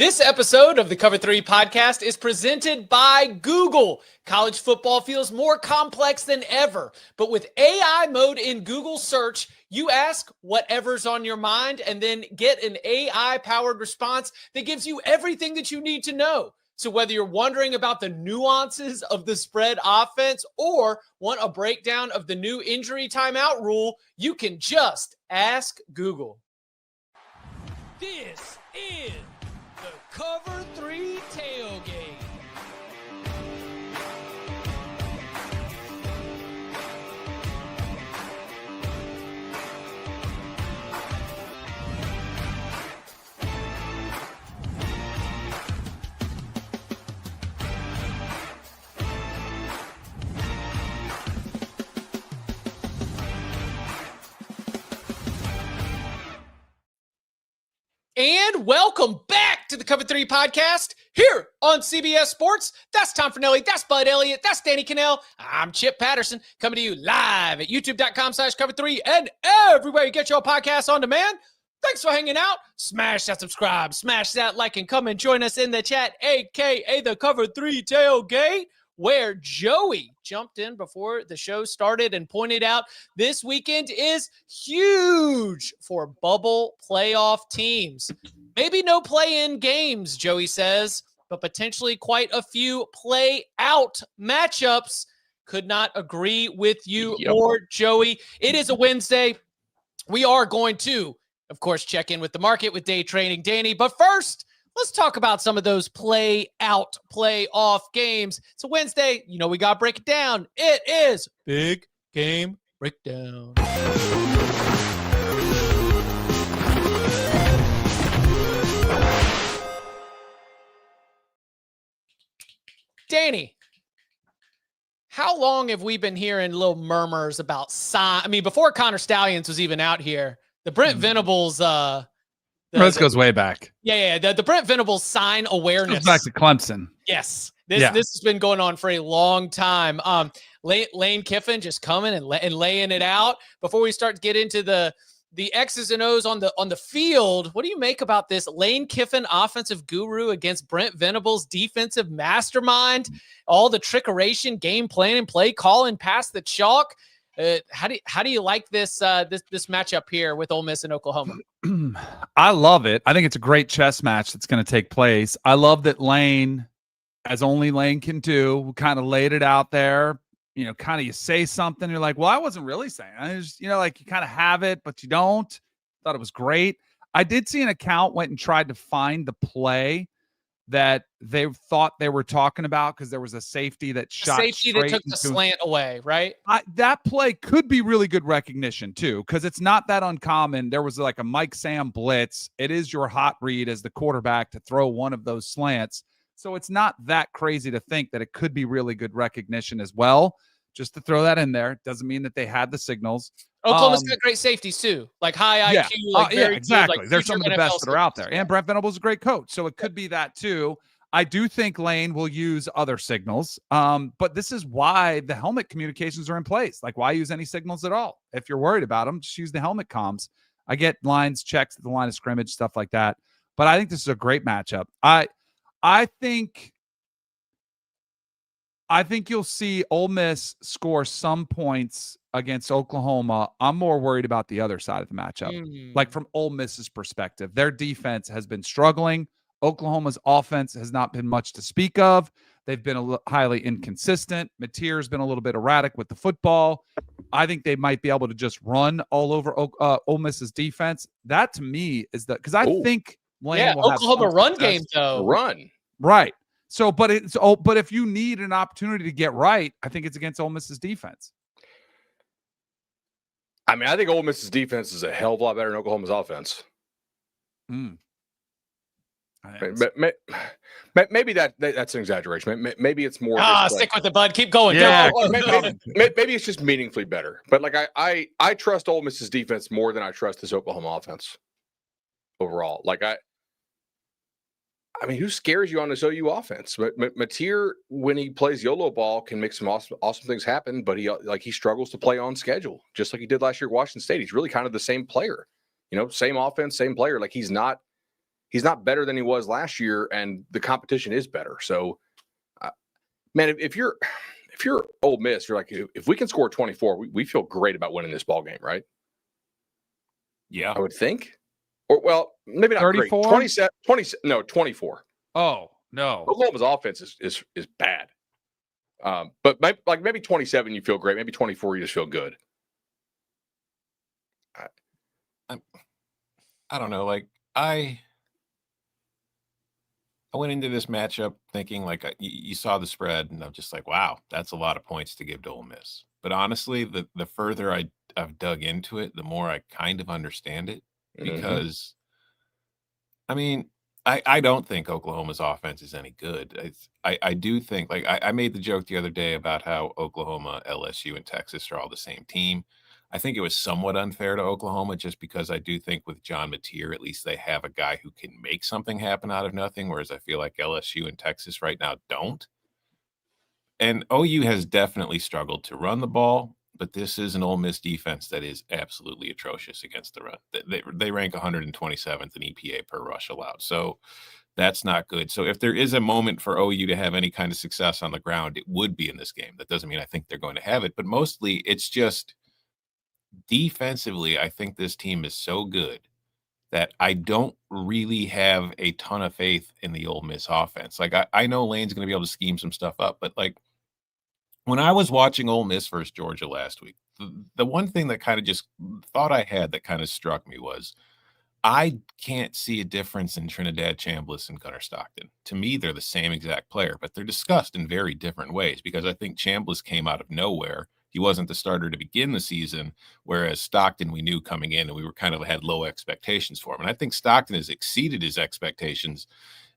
This episode of the Cover 3 podcast is presented by Google. College football feels more complex than ever, but with AI mode in Google search, you ask whatever's on your mind and then get an AI-powered response that gives you everything that you need to know. So whether you're wondering about the nuances of the spread offense or want a breakdown of the new injury timeout rule, you can just ask Google. This is the Cover 3 tailgate. And welcome back to the Cover 3 podcast here on CBS Sports. That's Tom Fornelli. That's Bud Elliott. That's Danny Kanell. I'm Chip Patterson coming to you live at youtube.com/cover3 and everywhere you get your podcasts on demand. Thanks for hanging out. Smash that subscribe, smash that like, and come and join us in the chat, a.k.a. the Cover 3 tailgate, where Joey jumped in before the show started and pointed out this weekend is huge for bubble playoff teams. Maybe no play-in games, Joey says, but potentially quite a few play-out matchups. Could not agree with you more, Joey. It is a Wednesday. We are going to, of course, check in with the market with day trading, Danny. But first, let's talk about some of those play-out, playoff games. It's a Wednesday. You know, we got to break it down. It is Big Game Breakdown. Danny, how long have we been hearing little murmurs about before Connor Stallions was even out here, the Brent Venables this goes way back. Yeah. The Brent Venables sign awareness. Goes back to Clemson. Yes. This has been going on for a long time. Lane Kiffin just coming and laying it out. Before we start to get into the X's and O's on the field, what do you make about this Lane Kiffin offensive guru against Brent Venables defensive mastermind? All the trickeration, game planning, play calling past the chalk. How do you like this matchup here with Ole Miss and Oklahoma? I love it. I think it's a great chess match that's going to take place. I love that Lane, as only Lane can do, kind of laid it out there. You know, kind of you say something, you're like, well, I wasn't really saying. I just, you kind of have it, but you don't. Thought it was great. I did see an account went and tried to find the play that they thought they were talking about because there was a safety that shot safety that took the slant away, right? That play could be really good recognition too, because it's not that uncommon. There was like a Mike Sam blitz. It is your hot read as the quarterback to throw one of those slants. So it's not that crazy to think that it could be really good recognition as well. Just to throw that in there. Doesn't mean that they had the signals. Oklahoma's got great safeties too, like high IQ. Exactly. Good, they're some of the best that are out there. Yeah. And Brent Venables is a great coach. So it could be that too. I do think Lane will use other signals. But this is why the helmet communications are in place. Like, why use any signals at all? If you're worried about them, just use the helmet comms. I get lines, checks at the line of scrimmage, stuff like that. But I think this is a great matchup. I think you'll see Ole Miss score some points against Oklahoma. I'm more worried about the other side of the matchup. Like from Ole Miss's perspective, their defense has been struggling. Oklahoma's offense has not been much to speak of. They've been highly inconsistent. Mateer's been a little bit erratic with the football. I think they might be able to just run all over Ole Miss's defense. That to me is because I think Lane will Oklahoma have run game though. Right. So, but if you need an opportunity to get right, I think it's against Ole Miss's defense. I mean, I think Ole Miss's defense is a hell of a lot better than Oklahoma's offense. Maybe that's an exaggeration. Maybe it's more. Stick with the Bud. Keep going. Yeah, maybe it's just meaningfully better. But like I trust Ole Miss's defense more than I trust this Oklahoma offense overall. Like I mean, who scares you on this OU offense? Mateer, when he plays YOLO ball, can make some awesome things happen, but he struggles to play on schedule, just like he did last year at Washington State. He's really kind of the same player, same offense, same player. Like he's not he's not better than he was last year, and the competition is better. So, man, if you're Ole Miss, you're like, if we can score 24, we feel great about winning this ball game, right? Yeah, I would think. Or, well, maybe not 34? great. 24. Oh, no. Oklahoma's offense is bad. But maybe 27 you feel great. Maybe 24 you just feel good. I don't know. Like I went into this matchup thinking like you saw the spread, and I'm just like, wow, that's a lot of points to give to Ole Miss. But honestly, the further I've dug into it, the more I kind of understand it, because I mean, I don't think Oklahoma's offense is any good. I do think, like I made the joke the other day about how Oklahoma, LSU, and Texas are all the same team. I think it was somewhat unfair to Oklahoma just because I do think with John Mateer, at least they have a guy who can make something happen out of nothing, whereas I feel like LSU and Texas right now don't. And OU has definitely struggled to run the ball, but this is an Ole Miss defense that is absolutely atrocious against the run. They rank 127th in EPA per rush allowed. So that's not good. So if there is a moment for OU to have any kind of success on the ground, it would be in this game. That doesn't mean I think they're going to have it, but mostly it's just defensively, I think this team is so good that I don't really have a ton of faith in the Ole Miss offense. Like I know Lane's going to be able to scheme some stuff up, but like when I was watching Ole Miss versus Georgia last week, the one thing that kind of just thought I had that kind of struck me was I can't see a difference in Trinidad Chambliss and Gunnar Stockton. To me, they're the same exact player, but they're discussed in very different ways because I think Chambliss came out of nowhere. He wasn't the starter to begin the season, whereas Stockton we knew coming in and we were kind of had low expectations for him. And I think Stockton has exceeded his expectations,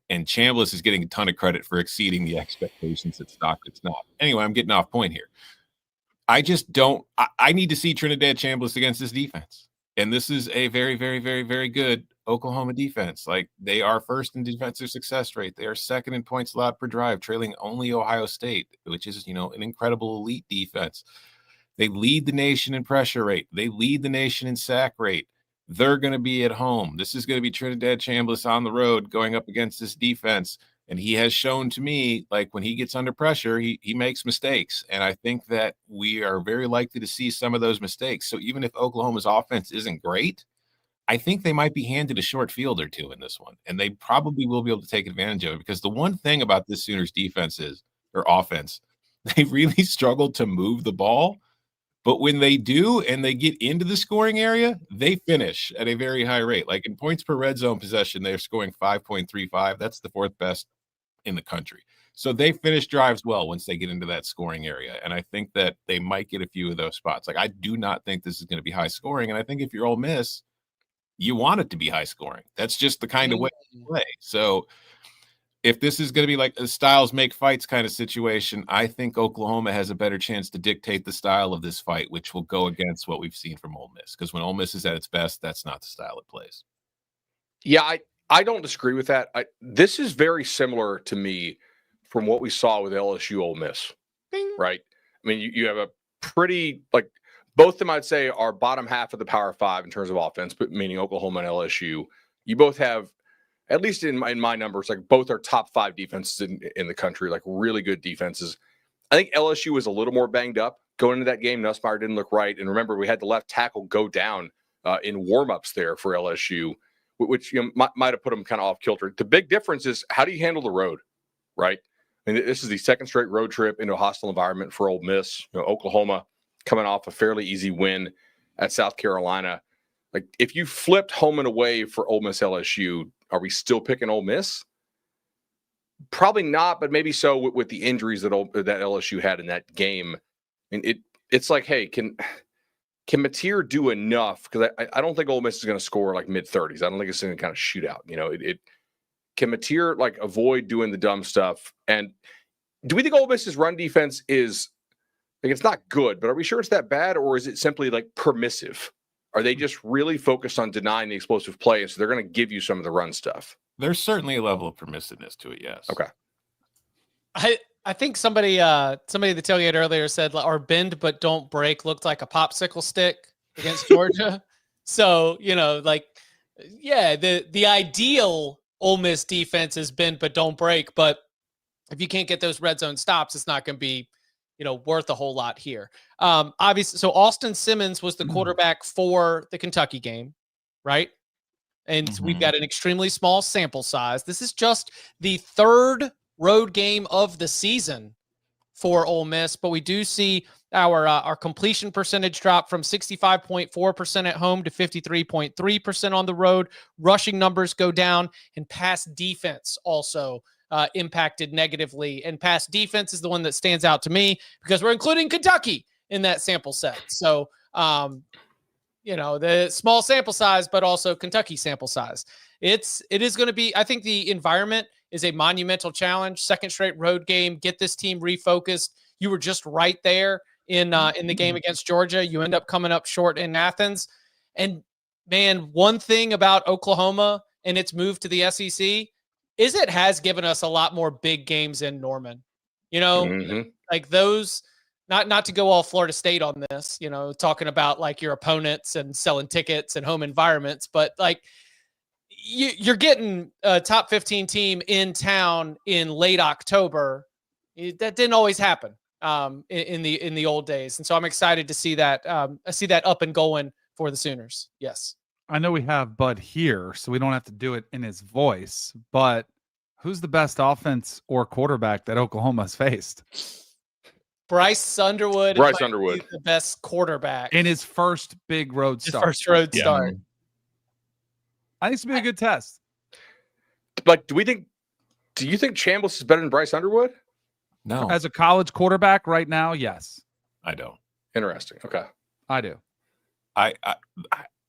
and Chambliss is getting a ton of credit for exceeding the expectations that Stockton's not. Anyway, I'm getting off point here. I just don't – I need to see Trinidad Chambliss against this defense. And this is a very, very, very, very good Oklahoma defense. Like, they are first in defensive success rate. They are second in points allowed per drive, trailing only Ohio State, which is, an incredible elite defense. They lead the nation in pressure rate. They lead the nation in sack rate. They're going to be at home. This is going to be Trinidad Chambliss on the road going up against this defense. And he has shown to me, like, when he gets under pressure, he makes mistakes. And I think that we are very likely to see some of those mistakes. So even if Oklahoma's offense isn't great, I think they might be handed a short field or two in this one. And they probably will be able to take advantage of it, because the one thing about this Sooners defense or offense, they really struggle to move the ball. But when they do and they get into the scoring area, they finish at a very high rate. Like in points per red zone possession, they're scoring 5.35. That's the fourth best in the country. So they finish drives well once they get into that scoring area. And I think that they might get a few of those spots. Like, I do not think this is going to be high scoring. And I think if you're Ole Miss, you want it to be high scoring. That's just the kind of way you play. So if this is going to be like a styles make fights kind of situation, I think Oklahoma has a better chance to dictate the style of this fight, which will go against what we've seen from Ole Miss. Because when Ole Miss is at its best, that's not the style it plays. Yeah, I don't disagree with that. This is very similar to me from what we saw with LSU Ole Miss, right? I mean, you have a pretty, like, both of them I'd say are bottom half of the Power Five in terms of offense, but meaning Oklahoma and LSU. You both have, at least in my numbers, like both are top five defenses in the country, like really good defenses. I think LSU was a little more banged up going into that game. Nussmeier didn't look right. And remember, we had the left tackle go down in warmups there for LSU, which might have put them kind of off kilter. The big difference is, how do you handle the road, right? I mean, this is the second straight road trip into a hostile environment for Ole Miss. Oklahoma coming off a fairly easy win at South Carolina. Like, if you flipped home and away for Ole Miss LSU, are we still picking Ole Miss? Probably not, but maybe so with the injuries that LSU had in that game. I mean, it's like, hey, can Mateer do enough? Because I don't think Ole Miss is going to score like mid-30s. I don't think it's going to kind of shoot out. Can Mateer like avoid doing the dumb stuff? And do we think Ole Miss's run defense is like, it's not good, but are we sure it's that bad, or is it simply like permissive? Are they just really focused on denying the explosive play, and so they're going to give you some of the run stuff? There's certainly a level of permissiveness to it, yes. Okay. I think somebody at the tailgate earlier said our bend but don't break looked like a popsicle stick against Georgia. So, the ideal Ole Miss defense is bend but don't break. But if you can't get those red zone stops, it's not going to be, worth a whole lot here. Obviously, so Austin Simmons was the quarterback for the Kentucky game, right? And we've got an extremely small sample size. This is just the third road game of the season for Ole Miss, but we do see our completion percentage drop from 65.4% at home to 53.3% on the road. Rushing numbers go down, and pass defense also impacted negatively. And pass defense is the one that stands out to me because we're including Kentucky in that sample set. So, the small sample size, but also Kentucky sample size. It is going to be, I think the environment is a monumental challenge. Second straight road game, get this team refocused. You were just right there in the game against Georgia. You end up coming up short in Athens. And man, one thing about Oklahoma and its move to the SEC is it has given us a lot more big games in Norman. Like those, not to go all Florida State on this, talking about like your opponents and selling tickets and home environments, but like you're getting a top 15 team in town in late October. That didn't always happen in the old days. And so I'm excited to see that. I see that up and going for the Sooners. Yes. I know we have Bud here, so we don't have to do it in his voice, but who's the best offense or quarterback that Oklahoma's faced? Bryce Underwood. The best quarterback. In his first big road start. Start. I think it's going to be a good test. Like, do you think Chambliss is better than Bryce Underwood? No. As a college quarterback right now, yes. I don't. Interesting. Okay. I do.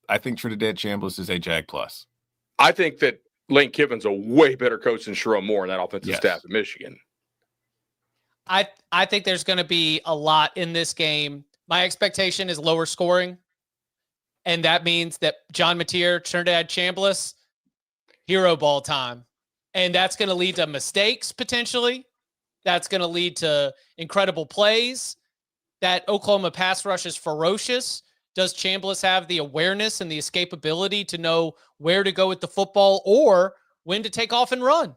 I think Trinidad Chambliss is a Jag plus. I think that Lane Kiffin's a way better coach than Sherrone Moore in that offensive staff at Michigan. I think there's going to be a lot in this game. My expectation is lower scoring. And that means that John Mateer, Trinidad Chambliss, hero ball time. And that's going to lead to mistakes potentially. That's going to lead to incredible plays. That Oklahoma pass rush is ferocious. Does Chambliss have the awareness and the escapability to know where to go with the football or when to take off and run?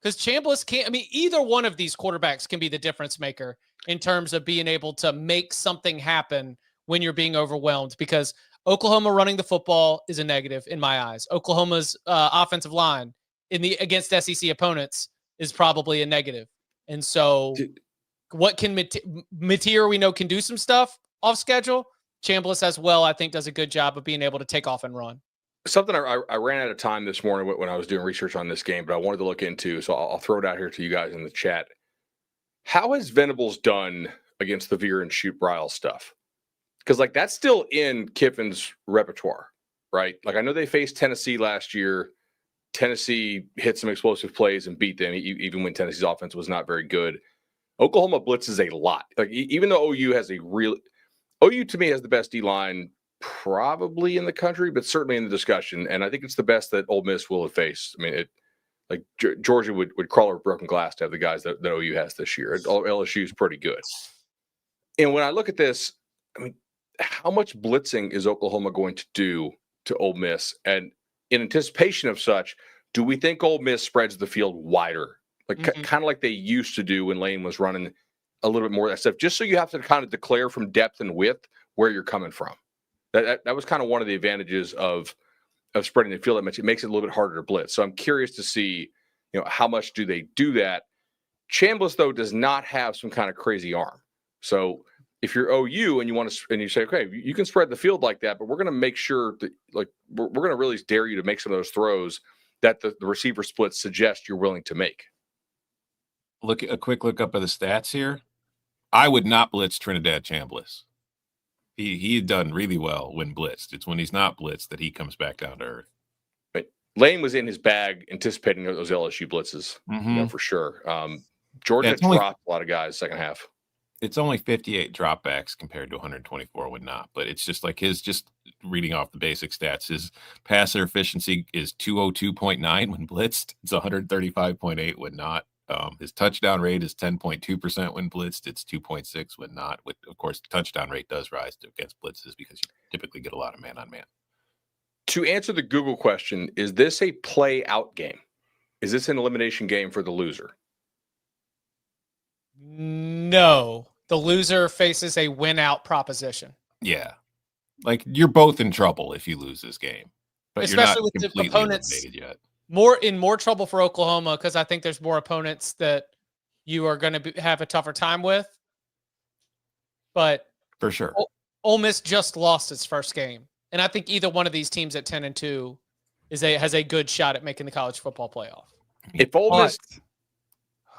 Because Chambliss can't, either one of these quarterbacks can be the difference maker in terms of being able to make something happen when you're being overwhelmed, because Oklahoma running the football is a negative in my eyes. Oklahoma's offensive line against SEC opponents is probably a negative. And so what can Mateer, we know, can do some stuff off schedule. Chambliss as well, I think, does a good job of being able to take off and run. Something I ran out of time this morning when I was doing research on this game, but I wanted to look into, so I'll throw it out here to you guys in the chat. How has Venables done against the veer and shoot Brile stuff? Because like that's still in Kiffin's repertoire, right? Like I know they faced Tennessee last year. Tennessee hit some explosive plays and beat them, even when Tennessee's offense was not very good. Oklahoma blitzes a lot. Like even though OU to me has the best D-line probably in the country, but certainly in the discussion. And I think it's the best that Ole Miss will have faced. I mean, Georgia would crawl over broken glass to have the guys that OU has this year. LSU is pretty good. And when I look at this, I mean, how much blitzing is Oklahoma going to do to Ole Miss? And in anticipation of such, do we think Ole Miss spreads the field wider? Like kind of like they used to do when Lane was running a little bit more of that stuff, just so you have to kind of declare from depth and width where you're coming from. That was kind of one of the advantages of spreading the field that much. It makes it a little bit harder to blitz. So I'm curious to see, how much do they do that? Chambliss, though, does not have some kind of crazy arm. So if you're OU and you say, okay, you can spread the field like that, but we're going to make sure that we're going to really dare you to make some of those throws that the receiver splits suggest you're willing to make. A quick look up of the stats here. I would not blitz Trinidad Chambliss. He had done really well when blitzed. It's when he's not blitzed that he comes back down to earth. But Lane was in his bag anticipating those LSU blitzes, for sure. Georgia dropped a lot of guys second half. It's only 58 dropbacks compared to 124 would not. But it's just like just reading off the basic stats, his passer efficiency is 202.9 when blitzed. It's 135.8 when not. His touchdown rate is 10.2% when blitzed. It's 2.6 when not. Of course, the touchdown rate does rise against blitzes because you typically get a lot of man-on-man. To answer the Google question, is this a play-out game? Is this an elimination game for the loser? No. The loser faces a win-out proposition. Yeah. Like, you're both in trouble if you lose this game. But Especially you're not with the completely opponents eliminated yet. More trouble for Oklahoma because I think there's more opponents that you are going to have a tougher time with. But For sure. Ole Miss just lost its first game. And I think either one of these teams at 10-2 has a good shot at making the college football playoff. If Ole Miss,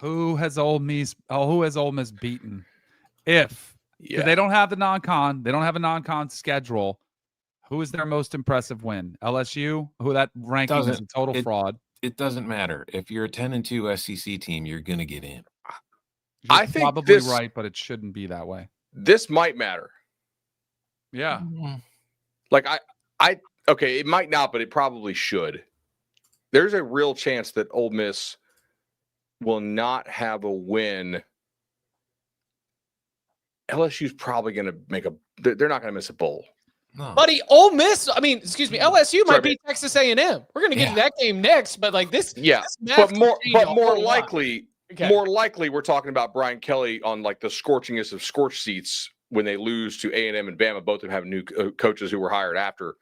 who has Ole Miss beaten? If they don't have the non-con, they don't have a non-con schedule. Who is their most impressive win? LSU, who that ranking is a total fraud. It doesn't matter. If you're a 10-2 SEC team, you're going to get in. I think probably right, but it shouldn't be that way. This might matter. Yeah. Like okay, it might not, but it probably should. There's a real chance that Ole Miss will not have a win. LSU's probably going to they're not going to miss a bowl. No. Buddy, Ole Miss, LSU might beat Texas A&M. We're going to get to that game next, but like this. Yeah, this but more likely, we're talking about Brian Kelly on like the scorchingest of scorched seats when they lose to A&M and Bama. Both of them have new coaches who were hired after,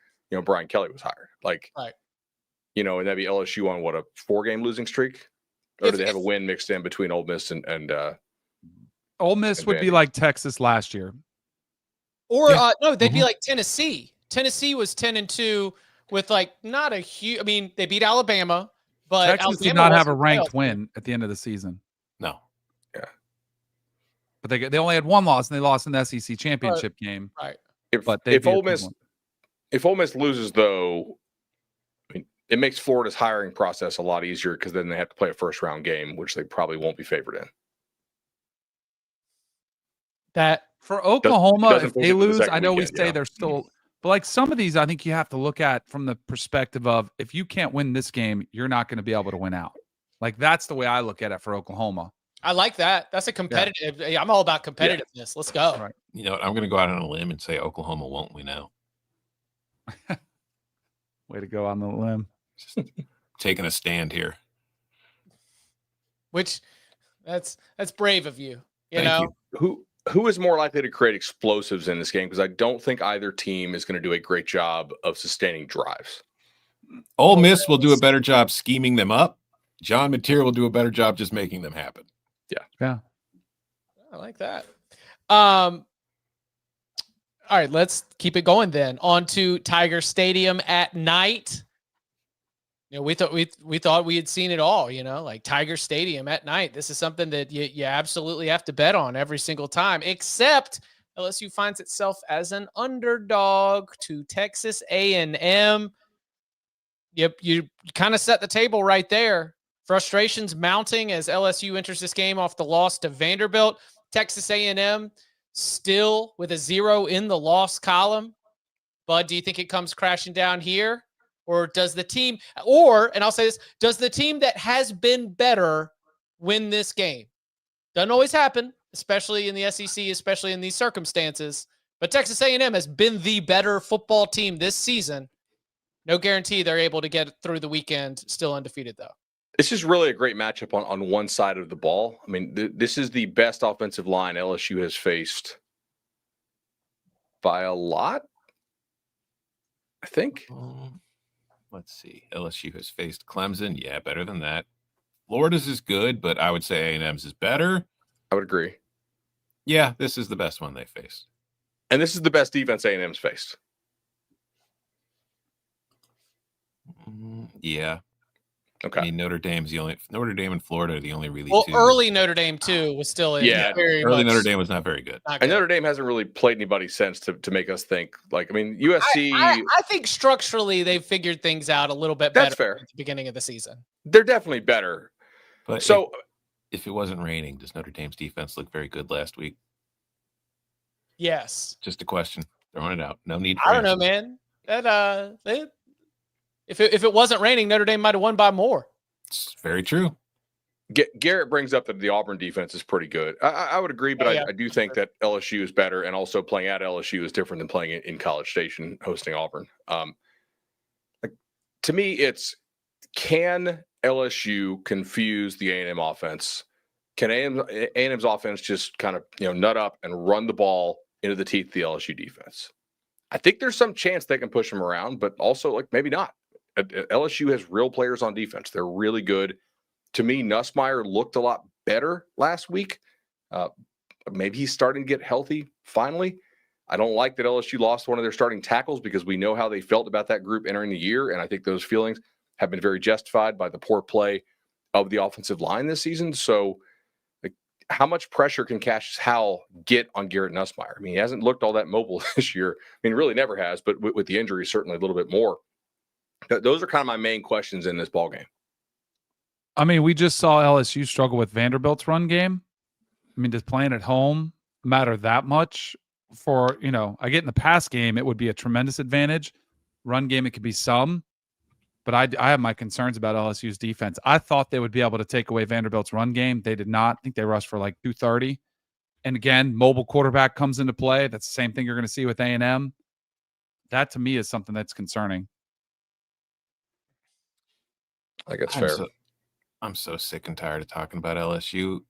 Brian Kelly was hired. Like, right. And that'd be LSU on a 4-game losing streak? Or do they have a win mixed in between Ole Miss and Ole Miss would be like Texas last year. Or no, they'd be like Tennessee. Tennessee was 10-2 with like not a huge. I mean, they beat Alabama, but Texas Alabama did not have a ranked win at the end of the season. No. Yeah. But they only had one loss, and they lost in the SEC championship game. Right. If Ole Miss loses, though, I mean, it makes Florida's hiring process a lot easier because then they have to play a first-round game, which they probably won't be favored in. That for Oklahoma, if they lose, I know weekend, we say they're still, but like some of these, I think you have to look at from the perspective of if you can't win this game, you're not going to be able to win out. Like that's the way I look at it for Oklahoma. I like that. That's a competitive. Yeah. I'm all about competitiveness. Yeah. Let's go. Right. You know what? I'm going to go out on a limb and say Oklahoma won't win out. Way to go on the limb. Just taking a stand here. Which that's brave of you. You Thank know you. Who is more likely to create explosives in this game? Because I don't think either team is going to do a great job of sustaining drives. Ole Miss will do a better job scheming them up. John Mateer will do a better job just making them happen. Yeah. I like that. All right, let's keep it going then. On to Tiger Stadium at night. You know, we thought we had seen it all, like Tiger Stadium at night. This is something that you absolutely have to bet on every single time, except LSU finds itself as an underdog to Texas A&M. Yep, you kind of set the table right there. Frustrations mounting as LSU enters this game off the loss to Vanderbilt. Texas A&M still with a 0 in the loss column. Bud, do you think it comes crashing down here? Or does the team, and I'll say this, does the team that has been better win this game? Doesn't always happen, especially in the SEC, especially in these circumstances. But Texas A&M has been the better football team this season. No guarantee they're able to get through the weekend still undefeated, though. It's just really a great matchup on one side of the ball. I mean, this is the best offensive line LSU has faced by a lot, I think. Let's see. LSU has faced Clemson. Yeah, better than that. Florida's is good, but I would say A&M's is better. I would agree. Yeah, this is the best one they faced. And this is the best defense A&M's faced. Yeah. Okay. I mean, Notre Dame and Florida are the only really two. Early Notre Dame too was still early Notre Dame was not very good. And Notre Dame hasn't really played anybody since to make us think like, I mean, USC. I think structurally they've figured things out a little bit better. That's fair. At the beginning of the season. They're definitely better. But so if it wasn't raining, does Notre Dame's defense look very good last week? Yes. Just a question. Throwing it out. No need for I don't know, man. That if it wasn't raining, Notre Dame might have won by more. It's very true. Garrett brings up that the Auburn defense is pretty good. I would agree, but I do think that LSU is better, and also playing at LSU is different than playing in College Station hosting Auburn. To me, it's can LSU confuse the A&M offense? Can A&M's offense just kind of nut up and run the ball into the teeth of the LSU defense? I think there's some chance they can push them around, but also maybe not. LSU has real players on defense. They're really good. To me, Nussmeier looked a lot better last week. Maybe he's starting to get healthy finally. I don't like that LSU lost one of their starting tackles because we know how they felt about that group entering the year, and I think those feelings have been very justified by the poor play of the offensive line this season. So how much pressure can Cassius Howell get on Garrett Nussmeier? I mean, he hasn't looked all that mobile this year. I mean, he really never has, but with the injury, certainly a little bit more. Those are kind of my main questions in this ballgame. I mean, we just saw LSU struggle with Vanderbilt's run game. I mean, does playing at home matter that much? For, I get in the pass game, it would be a tremendous advantage. Run game, it could be some. But I have my concerns about LSU's defense. I thought they would be able to take away Vanderbilt's run game. They did not. I think they rushed for 230. And again, mobile quarterback comes into play. That's the same thing you're going to see with A&M. That, to me, is something that's concerning. I think it's fair. I'm so sick and tired of talking about LSU.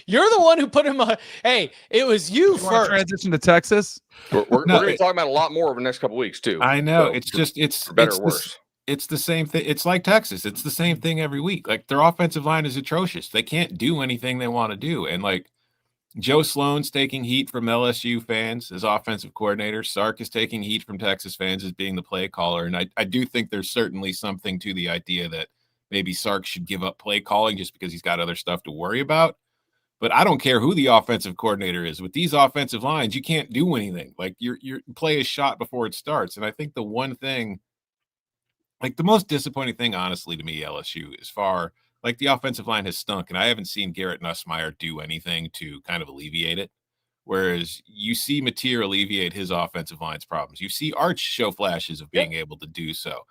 You're the one who put him on. Hey, it was you first. Transition to Texas. We're going to be talking about a lot more over the next couple of weeks too. I know. So it's for better or worse. It's the same thing. It's like Texas. It's the same thing every week. Their offensive line is atrocious. They can't do anything they want to do. And Joe Sloan's taking heat from LSU fans as offensive coordinator. Sark is taking heat from Texas fans as being the play caller. And I do think there's certainly something to the idea that maybe Sark should give up play calling just because he's got other stuff to worry about. But I don't care who the offensive coordinator is. With these offensive lines, you can't do anything. Your play is shot before it starts. And I think the one thing, the most disappointing thing, honestly, to me, LSU, is the offensive line has stunk. And I haven't seen Garrett Nussmeier do anything to kind of alleviate it. Whereas you see Mateer alleviate his offensive line's problems. You see Arch show flashes of being able to do so.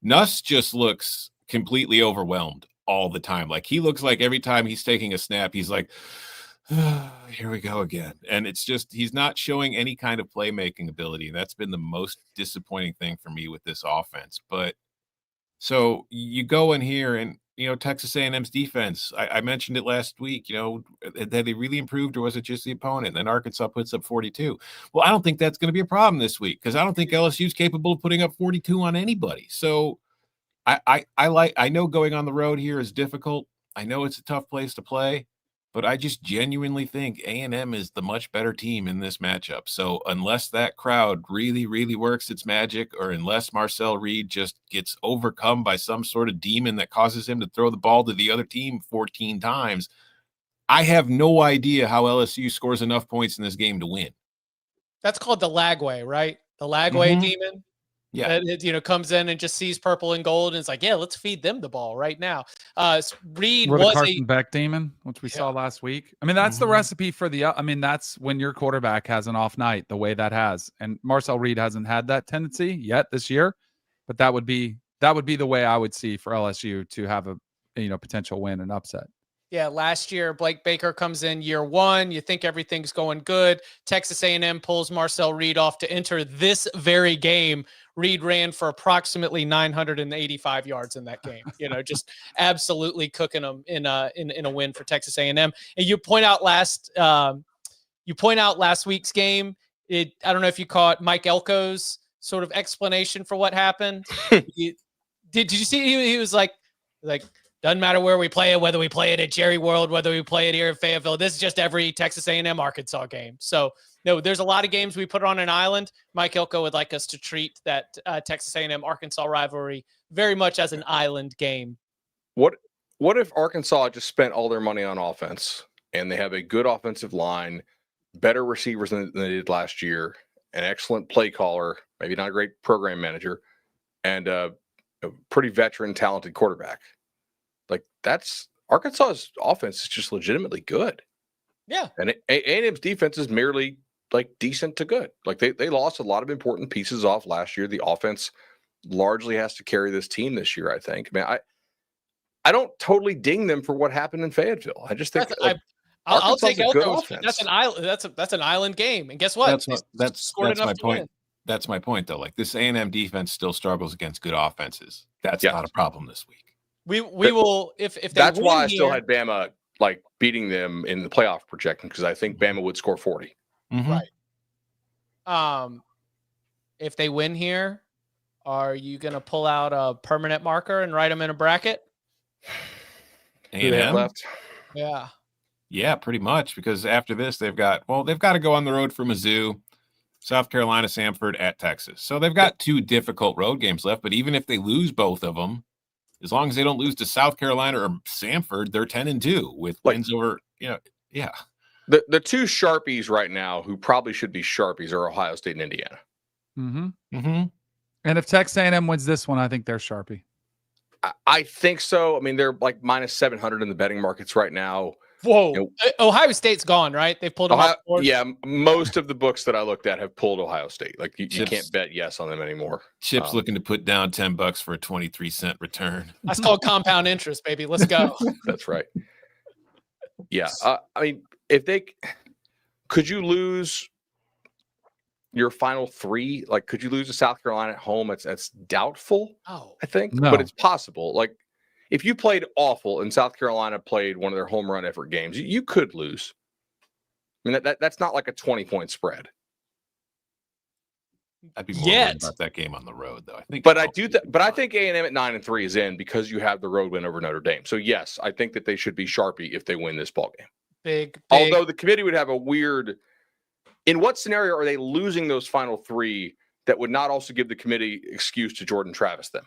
Nuss just looks completely overwhelmed all the time. He looks like every time he's taking a snap, he's like, here we go again. And it's just, he's not showing any kind of playmaking ability. And that's been the most disappointing thing for me with this offense. But so you go in here and, Texas A&M's defense, I mentioned it last week, had they really improved or was it just the opponent? And then Arkansas puts up 42. Well, I don't think that's going to be a problem this week because I don't think LSU is capable of putting up 42 on anybody. So I know going on the road here is difficult. I know it's a tough place to play, but I just genuinely think A&M is the much better team in this matchup. So unless that crowd really, really works its magic, or unless Marcel Reed just gets overcome by some sort of demon that causes him to throw the ball to the other team 14 times, I have no idea how LSU scores enough points in this game to win. That's called the Lagway, right? The Lagway demon. Yeah, it comes in and just sees purple and gold, and it's like, yeah, let's feed them the ball right now. Reed was the Carson Beck demon, which we saw last week. I mean, that's the recipe for that's when your quarterback has an off night, the way that has. And Marcel Reed hasn't had that tendency yet this year, but that would be the way I would see for LSU to have a potential win and upset. Yeah, last year, Blake Baker comes in year one. You think everything's going good. Texas A&M pulls Marcel Reed off to enter this very game. Reed ran for approximately 985 yards in that game. Just absolutely cooking them in a win for Texas A&M. And you point out last week's game. I don't know if you caught Mike Elko's sort of explanation for what happened. Did you see? He was like. Doesn't matter where we play it, whether we play it at Jerry World, whether we play it here in Fayetteville. This is just every Texas A&M Arkansas game. So, no, there's a lot of games we put on an island. Mike Elko would like us to treat that Texas A&M Arkansas rivalry very much as an island game. What if Arkansas just spent all their money on offense and they have a good offensive line, better receivers than they did last year, an excellent play caller, maybe not a great program manager, and a pretty veteran, talented quarterback? That's Arkansas's offense is just legitimately good. Yeah. And A&M's defense is merely decent to good. They lost a lot of important pieces off last year. The offense largely has to carry this team this year, I think. I mean, I don't totally ding them for what happened in Fayetteville. I just think I'll take Elko. That's an island game. And guess what? That's my point. that's my point, though. Like, this A&M defense still struggles against good offenses. That's not a problem this week. We will if they that's win why I here, still had Bama like beating them in the playoff projection, because I think Bama would score 40. Right. If they win here, are you going to pull out a permanent marker and write them in a bracket? A&M left. Yeah, pretty much, because after this they've got to go on the road for Mizzou, South Carolina, Samford, at Texas. So they've got 2 difficult road games left, but even if they lose both of them, as long as they don't lose to South Carolina or Samford, they're 10-2 with wins over, yeah. The 2 Sharpies right now who probably should be Sharpies are Ohio State and Indiana. And if Texas A&M wins this one, I think they're Sharpie. I think so. I mean, they're like minus 700 in the betting markets right now. Whoa. Ohio State's gone, right? They've pulled them off the board. Yeah, most of the books that I looked at have pulled Ohio State. Like, you can't bet yes on them anymore. Chip's looking to put down $10 for a 23-cent return. That's called compound interest, baby. Let's go. That's right. Yeah. I mean, could you lose your final 3? Like, could you lose to South Carolina at home? That's doubtful. I think, but it's possible. Like, if you played awful and South Carolina played one of their home run effort games, you could lose. I mean, that's not like a 20-point spread. I'd be more worried about that game on the road, though. I think, but I think A&M at 9-3 is in because you have the road win over Notre Dame. So yes, I think that they should be Sharpie if they win this ball game. Big. Although the committee would have a weird. In what scenario are they losing those final 3 that would not also give the committee excuse to Jordan Travis them?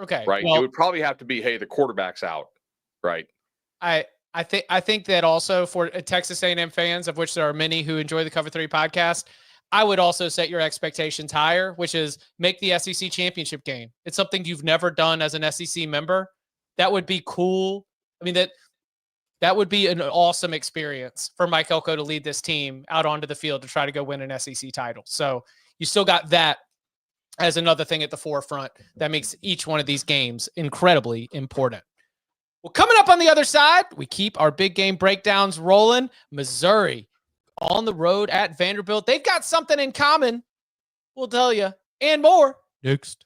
Okay. Right. Well, it would probably have to be, hey, the quarterback's out. Right. I think that also for Texas A&M fans, of which there are many who enjoy the Cover 3 podcast, I would also set your expectations higher, which is make the SEC championship game. It's something you've never done as an SEC member. That would be cool. I mean, that would be an awesome experience for Mike Elko to lead this team out onto the field to try to go win an SEC title. So you still got that as another thing at the forefront that makes each one of these games incredibly important. Well, coming up on the other side, we keep our big game breakdowns rolling. Missouri on the road at Vanderbilt. They've got something in common. We'll tell you, and more next.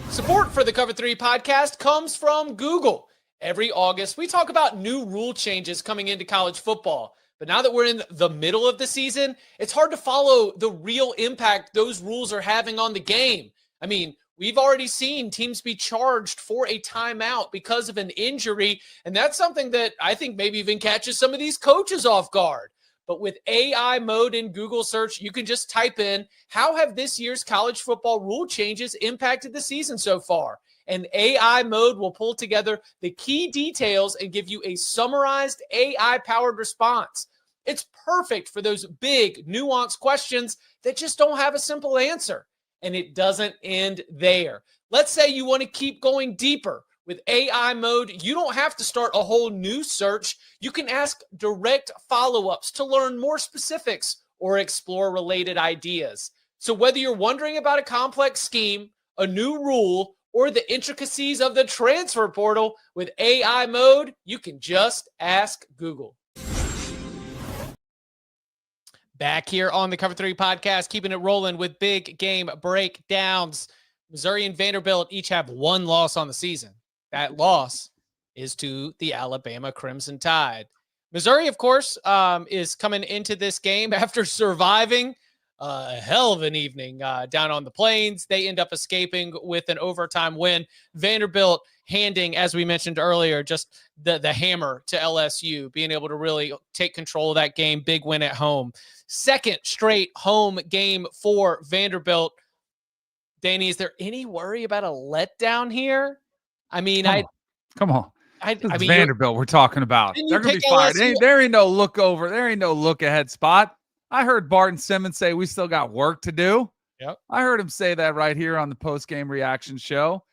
Support for the Cover 3 podcast comes from Google. Every August, we talk about new rule changes coming into college football. But now that we're in the middle of the season, it's hard to follow the real impact those rules are having on the game. I mean, we've already seen teams be charged for a timeout because of an injury, and that's something that I think maybe even catches some of these coaches off guard. But with AI mode in Google search, you can just type in, how have this year's college football rule changes impacted the season so far? And AI mode will pull together the key details and give you a summarized AI-powered response. It's perfect for those big, nuanced questions that just don't have a simple answer. And it doesn't end there. Let's say you want to keep going deeper. With AI mode, you don't have to start a whole new search. You can ask direct follow-ups to learn more specifics or explore related ideas. So whether you're wondering about a complex scheme, a new rule, or the intricacies of the transfer portal, with AI mode, you can just ask Google. Back here on the Cover 3 podcast, keeping it rolling with big game breakdowns. Missouri and Vanderbilt each have 1 loss on the season. That loss is to the Alabama Crimson Tide. Missouri, of course, is coming into this game after surviving a hell of an evening down on the plains. They end up escaping with an overtime win. Vanderbilt handing, as we mentioned earlier, just the hammer to LSU, being able to really take control of that game. Big win at home. Second straight home game for Vanderbilt. Danny, is there any worry about a letdown here? I mean, Come on. I mean, Vanderbilt we're talking about. They're going to be fine. There ain't no look over. There ain't no look ahead spot. I heard Barton Simmons say we still got work to do. Yep. I heard him say that right here on the post-game reaction show.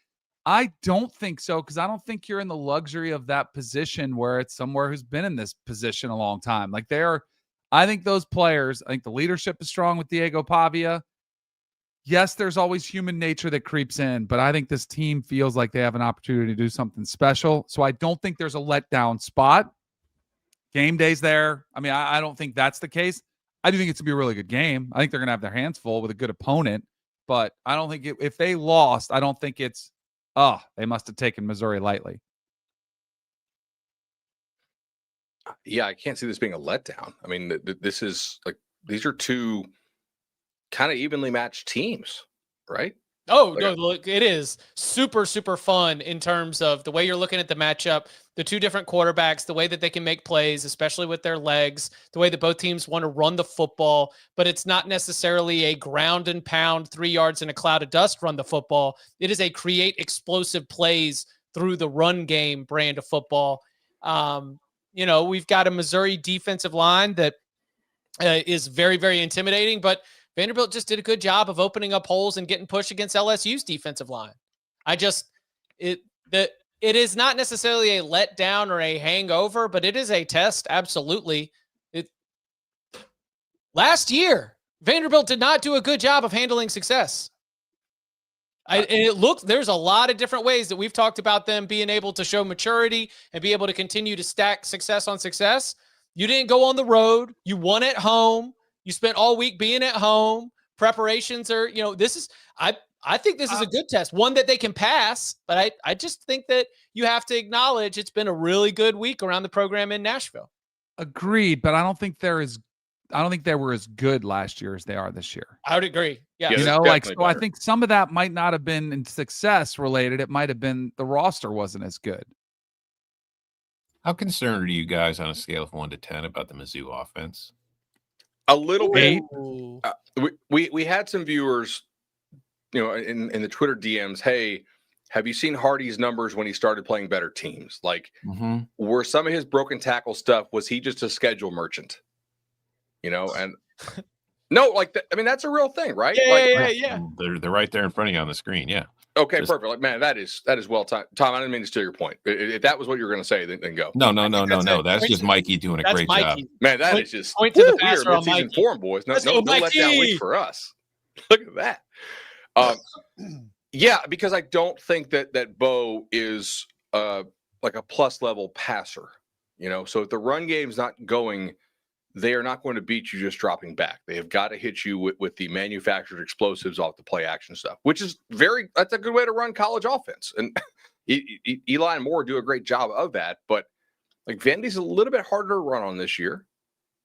I don't think so, because I don't think you're in the luxury of that position where it's somewhere who's been in this position a long time. Like I think those players, I think the leadership is strong with Diego Pavia. Yes, there's always human nature that creeps in, but I think this team feels like they have an opportunity to do something special. So I don't think there's a letdown spot. Game day's there. I mean, I don't think that's the case. I do think it's going to be a really good game. I think they're going to have their hands full with a good opponent, but I don't think if they lost, I don't think it's, they must have taken Missouri lightly. Yeah, I can't see this being a letdown. I mean, this is like, these are two kind of evenly matched teams, right? Oh, no, look, it is super, super fun in terms of the way you're looking at the matchup, the two different quarterbacks, the way that they can make plays, especially with their legs, the way that both teams want to run the football, but it's not necessarily a ground and pound 3 yards in a cloud of dust run the football. It is a create explosive plays through the run game brand of football. We've got a Missouri defensive line that is very, very intimidating, but Vanderbilt just did a good job of opening up holes and getting pushed against LSU's defensive line. It is not necessarily a letdown or a hangover, but it is a test. Absolutely. Last year, Vanderbilt did not do a good job of handling success. There's a lot of different ways that we've talked about them being able to show maturity and be able to continue to stack success on success. You didn't go on the road. You won at home. You spent all week being at home. Preparations are, I think this is a good test, one that they can pass, but I just think that you have to acknowledge it's been a really good week around the program in Nashville. Agreed, but I don't think they were as good last year as they are this year. I would agree. Yeah. I think some of that might not have been in success related. It might have been the roster wasn't as good. How concerned are you guys on a scale of 1 to 10 about the Mizzou offense? A little bit. We had some viewers, in the Twitter DMs, hey, have you seen Hardy's numbers when he started playing better teams? Like, were some of his broken tackle stuff, was he just a schedule merchant? And no, that's a real thing, right? Yeah. They're right there in front of you on the screen. Yeah. Okay, perfect. Like, man, that is well timed. Tom, I didn't mean to steal your point. If that was what you were going to say, then go. No. That's just Mikey doing a great job. Man, that is just point to the passer on Mikey. Form, boys. No letdown week for us. Look at that. Yeah, because I don't think that Bo is like a plus level passer. So if the run game's not going, they are not going to beat you just dropping back. They have got to hit you with the manufactured explosives off the play action stuff, which is that's a good way to run college offense. And Eli and Moore do a great job of that. But like Vandy's a little bit harder to run on this year.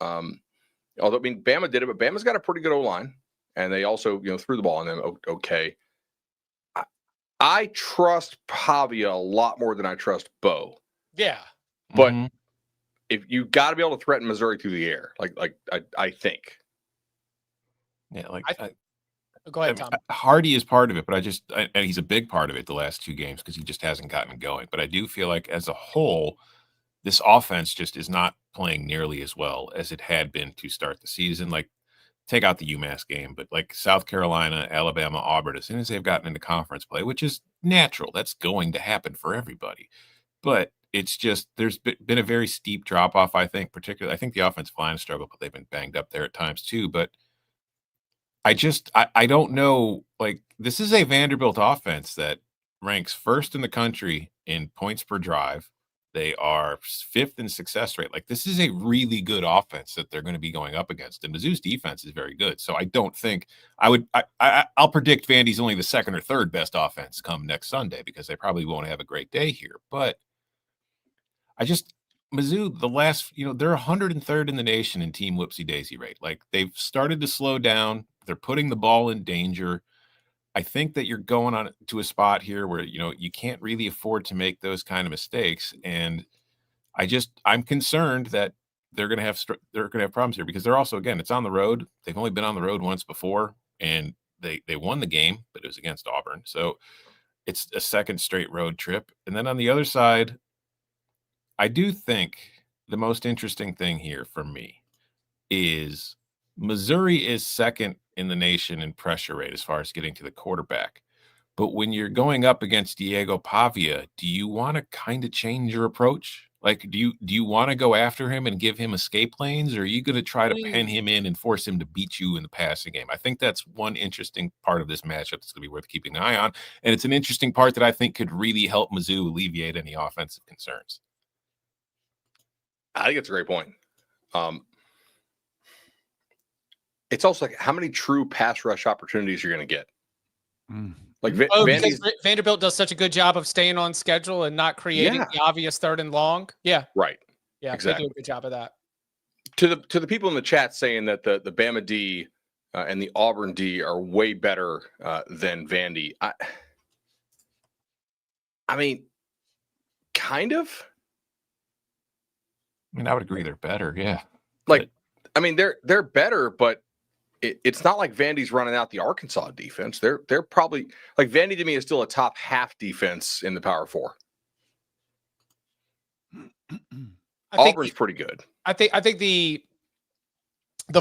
Although, Bama did it, but Bama's got a pretty good O-line. And they also, threw the ball on them okay. I trust Pavia a lot more than I trust Bo. Yeah. But if you got to be able to threaten Missouri through the air, I think. Yeah, go ahead, Tom. Hardy is part of it, but and he's a big part of it the last 2 games because he just hasn't gotten going. But I do feel like as a whole, this offense just is not playing nearly as well as it had been to start the season. Like, take out the UMass game, but like South Carolina, Alabama, Auburn, as soon as they've gotten into conference play, which is natural, that's going to happen for everybody. But it's just there's been a very steep drop off, I think, particularly. I think the offensive line struggled, but they've been banged up there at times too. But I don't know. Like, this is a Vanderbilt offense that ranks first in the country in points per drive. They are 5th in success rate. Like, this is a really good offense that they're going to be going up against. And Mizzou's defense is very good. So I don't think I'll predict Vandy's only the 2nd or 3rd best offense come next Sunday because they probably won't have a great day here. But Mizzou, the last, they're 103rd in the nation in team whoopsie-daisy rate. Like, they've started to slow down. They're putting the ball in danger. I think that you're going on to a spot here where, you can't really afford to make those kind of mistakes. And I'm concerned that they're going to have problems here because they're also, again, it's on the road. They've only been on the road once before and they won the game, but it was against Auburn. So it's a 2nd straight road trip. And then on the other side, I do think the most interesting thing here for me is Missouri is 2nd in the nation in pressure rate as far as getting to the quarterback. But when you're going up against Diego Pavia, do you want to kind of change your approach? Like, do you want to go after him and give him escape lanes, or are you going to try to pen him in and force him to beat you in the passing game? I think that's one interesting part of this matchup that's going to be worth keeping an eye on. And it's an interesting part that I think could really help Mizzou alleviate any offensive concerns. I think it's a great point. it's also like how many true pass rush opportunities you're going to get. Like because Vanderbilt does such a good job of staying on schedule and not creating the obvious third and long. Yeah, right. Yeah, exactly. They do a good job of that. To the people in the chat saying that the Bama D and the Auburn D are way better than Vandy. I mean, kind of. I mean, I would agree they're better. Yeah. Like, I mean, they're better, but it's not like Vandy's running out the Arkansas defense. They're probably like Vandy to me is still a top half defense in the Power Four. Auburn's pretty good. I think the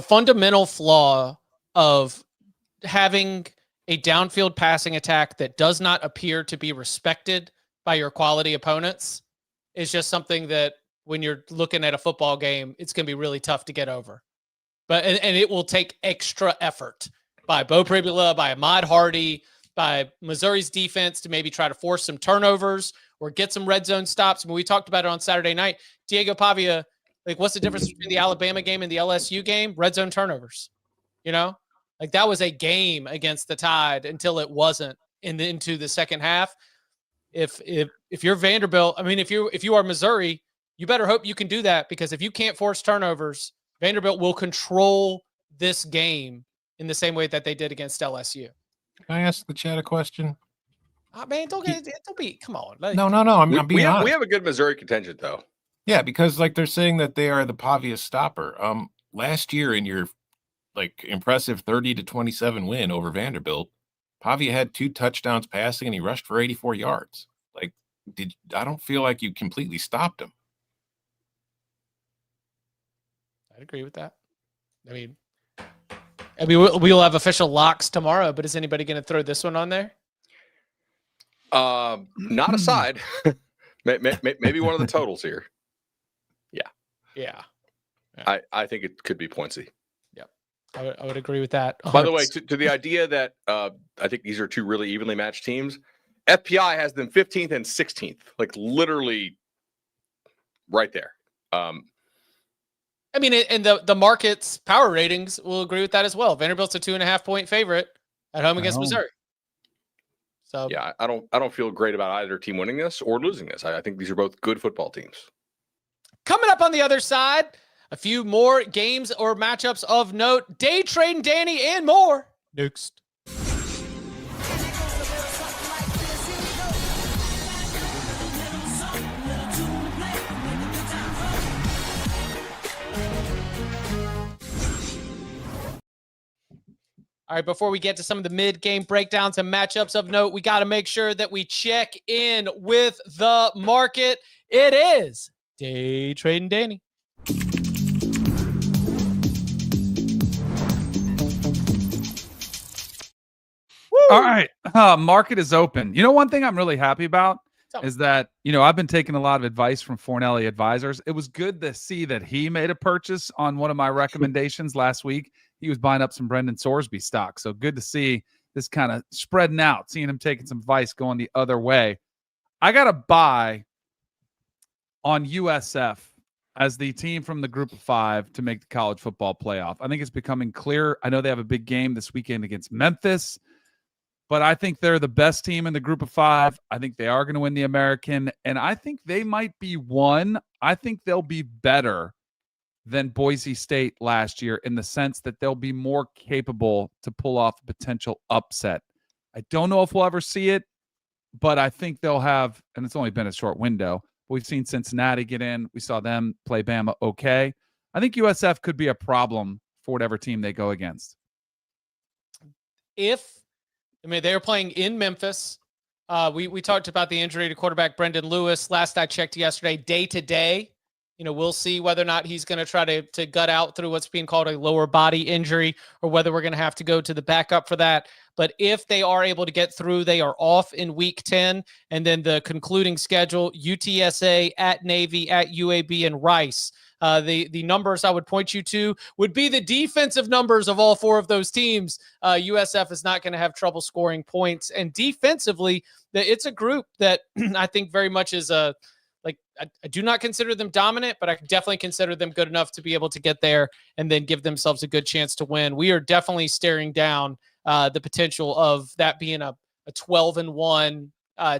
fundamental flaw of having a downfield passing attack that does not appear to be respected by your quality opponents is just something that when you're looking at a football game, it's going to be really tough to get over. But and it will take extra effort by Bo Pribula, by Ahmad Hardy, by Missouri's defense to maybe try to force some turnovers or get some red zone stops. I mean, we talked about it on Saturday night. Diego Pavia, like, what's the difference between the Alabama game and the LSU game? Red zone turnovers. You know, like that was a game against the Tide until it wasn't into the second half. If you're Vanderbilt, I mean, if you are Missouri, you better hope you can do that, because if you can't force turnovers, Vanderbilt will control this game in the same way that they did against LSU. Can I ask the chat a question? Man, don't be. Come on. Like, No. I'm being honest. We have a good Missouri contingent, though. Yeah, because like they're saying that they are the Pavia stopper. Last year in your like impressive 30-27 win over Vanderbilt, Pavia had 2 touchdowns passing and he rushed for 84 yards. Like, I don't feel like you completely stopped him. I'd agree with that. I mean, we'll have official locks tomorrow, but is anybody going to throw this one on there? Not a side. Maybe one of the totals here. Yeah. I think it could be pointsy. Yep. I would agree with that. 100%. By the way, to the idea that I think these are 2 really evenly matched teams, FPI has them 15th and 16th, like literally right there. I mean, and the market's power ratings will agree with that as well. Vanderbilt's a 2.5-point favorite at home against Missouri. So yeah, I don't feel great about either team winning this or losing this. I think these are both good football teams. Coming up on the other side, a few more games or matchups of note. Day trading Danny and more next. All right, before we get to some of the mid-game breakdowns and matchups of note, we got to make sure that we check in with the market. It is Day Trading Danny. All right. Market is open. You know, one thing I'm really happy about is that, I've been taking a lot of advice from Fornelli advisors. It was good to see that he made a purchase on one of my recommendations last week. He was buying up some Brendan Sorsby stock. So good to see this kind of spreading out, seeing him taking some advice going the other way. I got to buy on USF as the team from the group of 5 to make the college football playoff. I think it's becoming clear. I know they have a big game this weekend against Memphis, but I think they're the best team in the group of 5. I think they are going to win the American, and I think they might be one. I think they'll be better than Boise State last year in the sense that they'll be more capable to pull off a potential upset. I don't know if we'll ever see it, but I think they'll have, and it's only been a short window. We've seen Cincinnati get in. We saw them play Bama okay. I think USF could be a problem for whatever team they go against. They're playing in Memphis. We talked about the injury to quarterback Brendan Lewis. Last I checked yesterday, day to day. We'll see whether or not he's going to try to gut out through what's being called a lower body injury, or whether we're going to have to go to the backup for that. But if they are able to get through, they are off in week 10. And then the concluding schedule, UTSA, at Navy, at UAB, and Rice. The numbers I would point you to would be the defensive numbers of all 4 of those teams. USF is not going to have trouble scoring points. And defensively, it's a group that I think very much is Like, I do not consider them dominant, but I definitely consider them good enough to be able to get there and then give themselves a good chance to win. We are definitely staring down the potential of that being a 12-1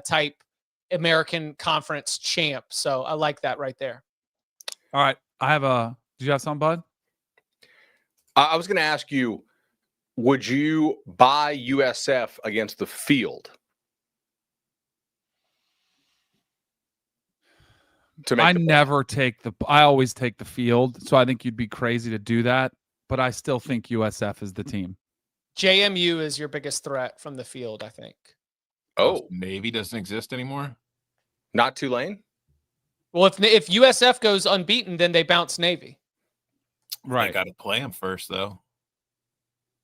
type American Conference champ. So I like that right there. All right. Did you have something, Bud? I was going to ask you, would you buy USF against the field? I always take the field, so I think you'd be crazy to do that, but I still think USF is the team. JMU is your biggest threat from the field, I think. Oh, Navy doesn't exist anymore? Not Tulane? Well, if USF goes unbeaten, then they bounce Navy. Right. They got to play them first, though.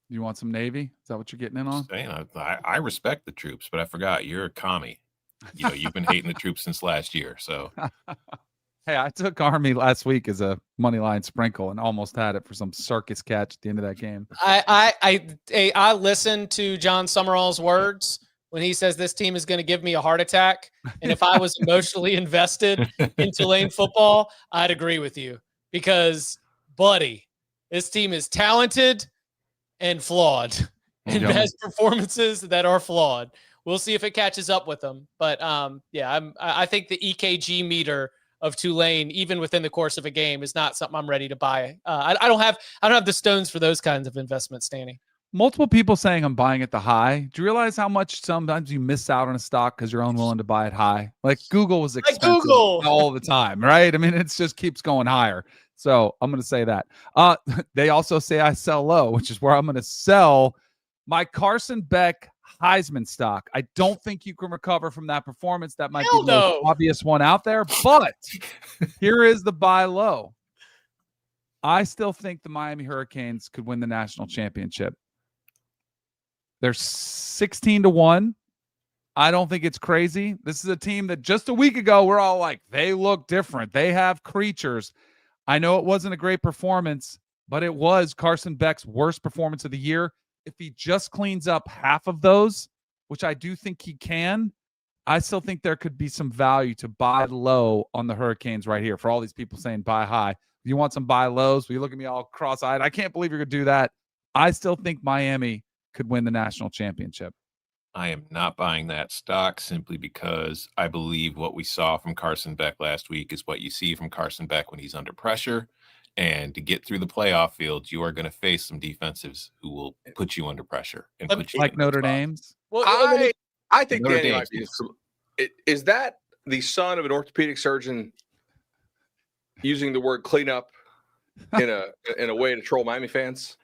You want some Navy? Is that what you're getting in on? I respect the troops, but I forgot you're a commie. You've been hating the troops since last year. So, hey, I took Army last week as a money line sprinkle and almost had it for some circus catch at the end of that game. I listened to John Summerall's words when he says this team is going to give me a heart attack. And if I was emotionally invested in Tulane football, I'd agree with you because, buddy, this team is talented and flawed and has performances that are flawed. We'll see if it catches up with them. But I think the EKG meter of Tulane, even within the course of a game, is not something I'm ready to buy. I don't have the stones for those kinds of investments, Danny. Multiple people saying I'm buying at the high. Do you realize how much sometimes you miss out on a stock because you're unwilling to buy it high? Like Google was expensive all the time, right? I mean, it just keeps going higher. So I'm going to say that. They also say I sell low, which is where I'm going to sell my Carson Beck Heisman stock. I don't think you can recover from that performance. That might be the most obvious one out there, but here is the buy low. I still think the Miami Hurricanes could win the national championship. They're 16-1. I don't think it's crazy. This is a team that just a week ago, we're all like, they look different. They have creatures. I know it wasn't a great performance, but it was Carson Beck's worst performance of the year. If he just cleans up half of those, which I do think he can, I still think there could be some value to buy low on the Hurricanes right here. For all these people saying buy high, if you want some buy lows, will you look at me all cross-eyed? I can't believe you're going to do that. I still think Miami could win the national championship. I am not buying that stock simply because I believe what we saw from Carson Beck last week is what you see from Carson Beck when he's under pressure. And to get through the playoff field, you are going to face some defensives who will put you under pressure and put you like Notre Dame's. Well, I think Danny might be. Is that the son of an orthopedic surgeon using the word cleanup in a way to troll Miami fans?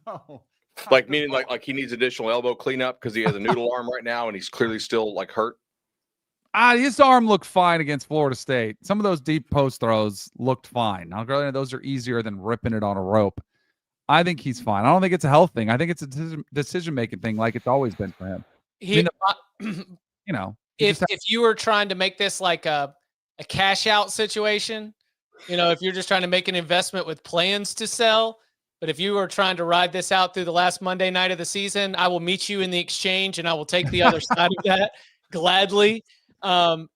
No. Like meaning like he needs additional elbow cleanup because he has a noodle arm right now and he's clearly still like hurt. His arm looked fine against Florida State. Some of those deep post throws looked fine. Now, those are easier than ripping it on a rope. I think he's fine. I don't think it's a health thing. I think it's a decision-making thing like it's always been for him. If you were trying to make this like a cash out situation, if you're just trying to make an investment with plans to sell, but if you are trying to ride this out through the last Monday night of the season, I will meet you in the exchange and I will take the other side of that gladly.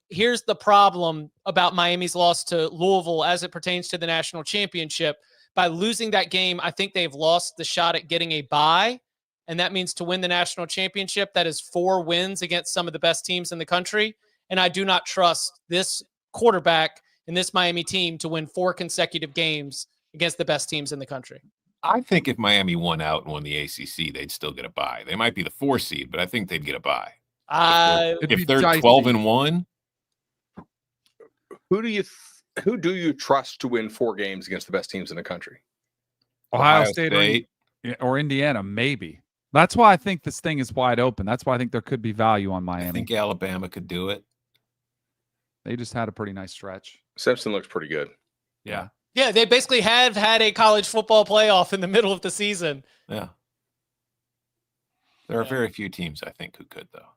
Here's the problem about Miami's loss to Louisville as it pertains to the national championship. By losing that game, I think they've lost the shot at getting a bye. And that means to win the national championship, that is 4 wins against some of the best teams in the country. And I do not trust this quarterback and this Miami team to win 4 consecutive games against the best teams in the country. I think if Miami won out and won the ACC, they'd still get a bye. They might be the 4 seed, but I think they'd get a bye. If they're 12-1, who do you trust to win 4 games against the best teams in the country? Ohio State. Or Indiana, maybe. That's why I think this thing is wide open. That's why I think there could be value on Miami. I think Alabama could do it. They just had a pretty nice stretch. Simpson looks pretty good. Yeah. Yeah, they basically have had a college football playoff in the middle of the season. Yeah. There are very few teams, I think, who could, though.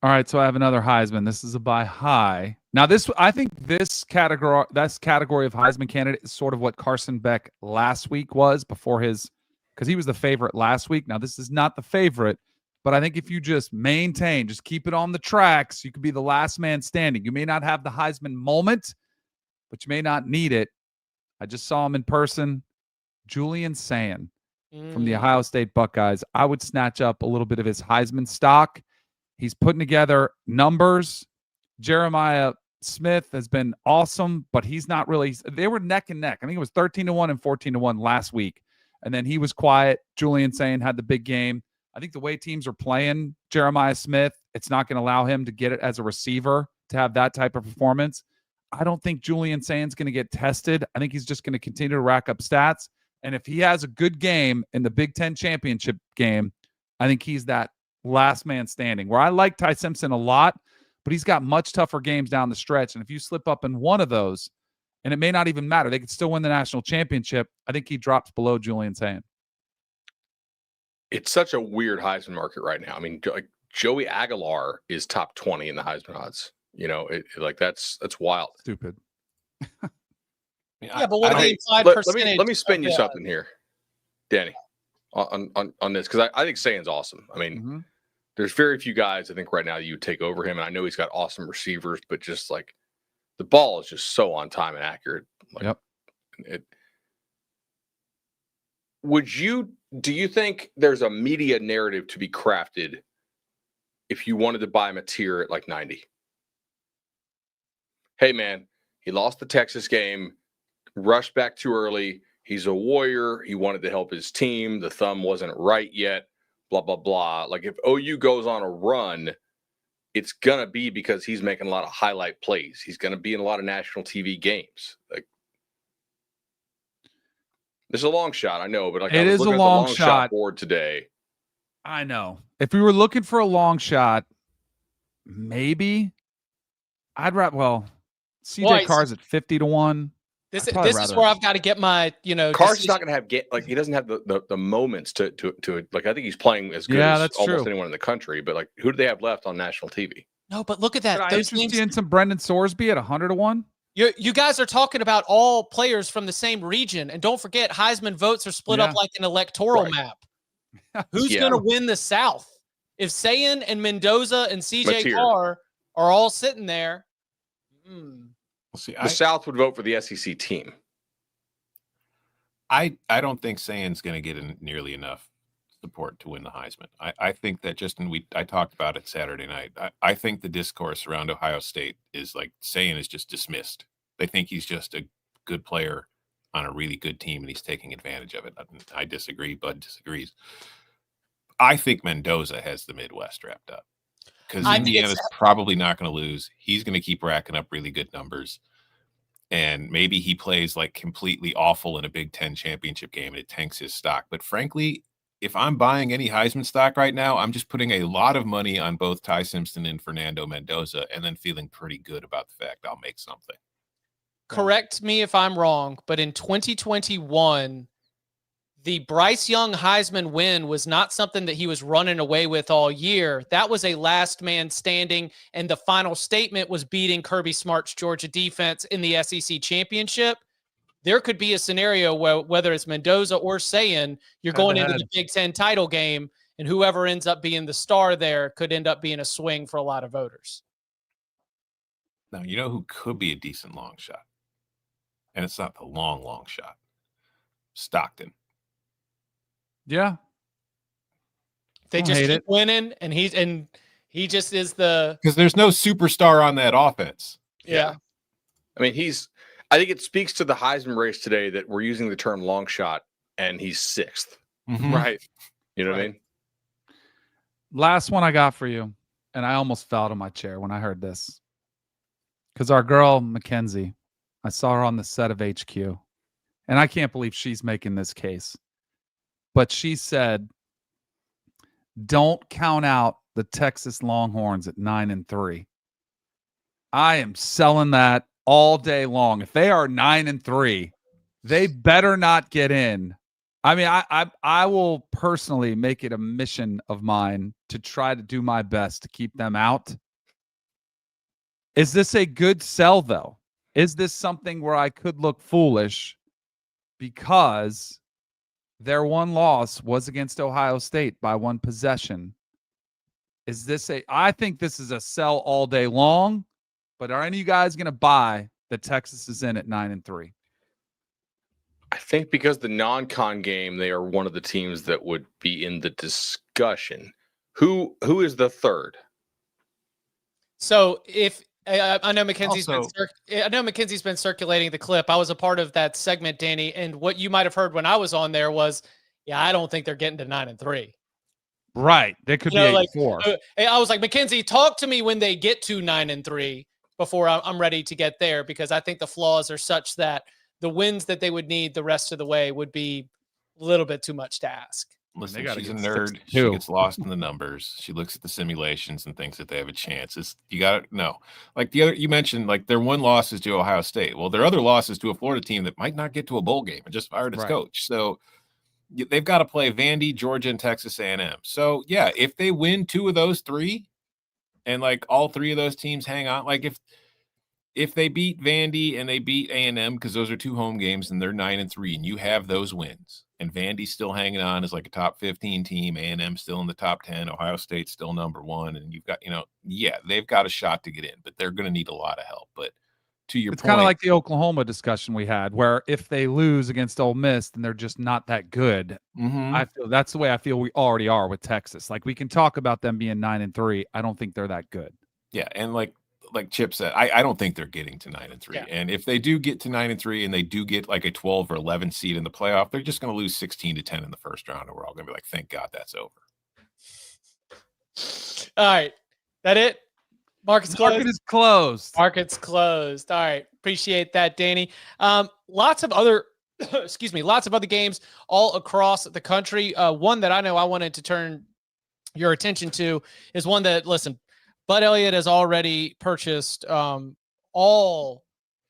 All right, so I have another Heisman. This is a buy high. Now, I think this category of Heisman candidate is sort of what Carson Beck last week was because he was the favorite last week. Now, this is not the favorite, But I think if you just maintain, just keep it on the tracks, you could be the last man standing. You may not have the Heisman moment, but you may not need it. I just saw him in person. Julian Sayin from the Ohio State Buckeyes. I would snatch up a little bit of his Heisman stock. He's putting together numbers. Jeremiah Smith has been awesome, but he's not really. They were neck and neck. I think it was 13-1 and 14-1 last week. And then he was quiet. Julian Sayin had the big game. I think the way teams are playing Jeremiah Smith, it's not going to allow him to get it as a receiver to have that type of performance. I don't think Julian Sayin's going to get tested. I think he's just going to continue to rack up stats. And if he has a good game in the Big Ten championship game, I think he's that last man standing. Where I like Ty Simpson a lot, but he's got much tougher games down the stretch. And if you slip up in one of those, and it may not even matter, they could still win the national championship, I think he drops below Julian Sayin. It's such a weird Heisman market right now. I mean, like Joey Aguilar is top 20 in the Heisman odds. You know, that's wild. Stupid. Yeah, but what are the implied percentage? Let me spin you something here, Danny, on this, because I think Sayin's awesome. I mean, there's very few guys I think right now that you would take over him, and I know he's got awesome receivers, but just like the ball is just so on time and accurate. Like, do you think there's a media narrative to be crafted if you wanted to buy him a tier at like 90? Hey man, he lost the Texas game, rushed back too early. He's a warrior. He wanted to help his team. The thumb wasn't right yet, blah, blah, blah. Like if OU goes on a run, it's going to be because he's making a lot of highlight plays. He's going to be in a lot of national TV games. Like, this is a long shot, I know, but like it is a long shot board today. I know. If we were looking for a long shot, maybe I'd rather. Well, CJ Carr's at 50-1. This is where I've got to get my, Carr's not going to have he doesn't have the moments to like, I think he's playing as good as almost anyone in the country, but like, who do they have left on national TV? No, but look at that. I interest you in some Brendan Sorsby at 100-1. You guys are talking about all players from the same region, and don't forget Heisman votes are split up like an electoral map. Who's going to win the South? If Sayin and Mendoza and CJ Carr are all sitting there, we'll see. The South would vote for the SEC team. I don't think Sayin's going to get nearly enough support to win the Heisman. I think that I talked about it Saturday night. I think the discourse around Ohio State is like Sayin is just dismissed. They think he's just a good player on a really good team and he's taking advantage of it. I disagree. Bud disagrees. I think Mendoza has the Midwest wrapped up because Indiana's probably not going to lose. He's going to keep racking up really good numbers. And maybe he plays like completely awful in a Big Ten championship game and it tanks his stock. But frankly, if I'm buying any Heisman stock right now, I'm just putting a lot of money on both Ty Simpson and Fernando Mendoza and then feeling pretty good about the fact I'll make something. Correct me if I'm wrong, but in 2021, the Bryce Young Heisman win was not something that he was running away with all year. That was a last man standing, and the final statement was beating Kirby Smart's Georgia defense in the SEC championship. There could be a scenario where whether it's Mendoza or Sayin, you're going into the Big Ten title game, and whoever ends up being the star there could end up being a swing for a lot of voters. Now, you know who could be a decent long shot? And it's not the long shot. Stockton. Yeah. They just keep winning, and he just is because there's no superstar on that offense. Yeah. I mean, I think it speaks to the Heisman race today that we're using the term long shot and he's sixth. Mm-hmm. Right. You know what I mean? Last one I got for you. And I almost fell out of my chair when I heard this. Because our girl, Mackenzie, I saw her on the set of HQ. And I can't believe she's making this case. But she said, don't count out the Texas Longhorns at 9-3. I am selling that all day long. If they are 9-3, they better not get in. I mean, I will personally make it a mission of mine to try to do my best to keep them out. Is this a good sell, though? Is this something where I could look foolish because their one loss was against Ohio State by one possession? I think this is a sell all day long, but are any of you guys going to buy that Texas is in at 9-3? I think because the non-con game, they are one of the teams that would be in the discussion. Who is the third? So if I know Mackenzie's Also- been circulating the clip. I was a part of that segment, Danny, and what you might have heard when I was on there was, yeah, I don't think they're getting to 9-3. Right. They could be 8-4. I was like, Mackenzie, talk to me when they get to 9-3 before I'm ready to get there, because I think the flaws are such that the wins that they would need the rest of the way would be a little bit too much to ask. Listen, They gotta she's a get nerd. 6-2. She gets lost in the numbers. She looks at the simulations and thinks that they have a chance. You got to know. Like the other, you mentioned, like their one loss is to Ohio State. Well, their other loss is to a Florida team that might not get to a bowl game and just fired its coach. So they've got to play Vandy, Georgia, and Texas A&M. So yeah, if they win 2 of those 3, and like all 3 of those teams hang on, like if they beat Vandy and they beat A&M, because those are 2 home games and they're 9-3, and you have those wins, and Vandy's still hanging on as like a top 15 team, A&M still in the top 10, Ohio State's still number 1, and you've got, they've got a shot to get in, but they're going to need a lot of help. But to your point, it's kind of like the Oklahoma discussion we had, where if they lose against Ole Miss, then they're just not that good. I feel that's the way I feel we already are with Texas. Like we can talk about them being 9-3. I don't think they're that good. Yeah, and like Chip said, I don't think they're getting to 9-3. Yeah. And if they do get to 9-3 and they do get like a 12 or 11 seed in the playoff, they're just going to lose 16-10 in the first round, and we're all going to be like, thank God that's over. All right. That it? Market's closed. Market is closed. Market's closed. All right. Appreciate that, Danny. Lots of other lots of other games all across the country. One that I know I wanted to turn your attention to is one that, listen, Bud Elliott has already purchased all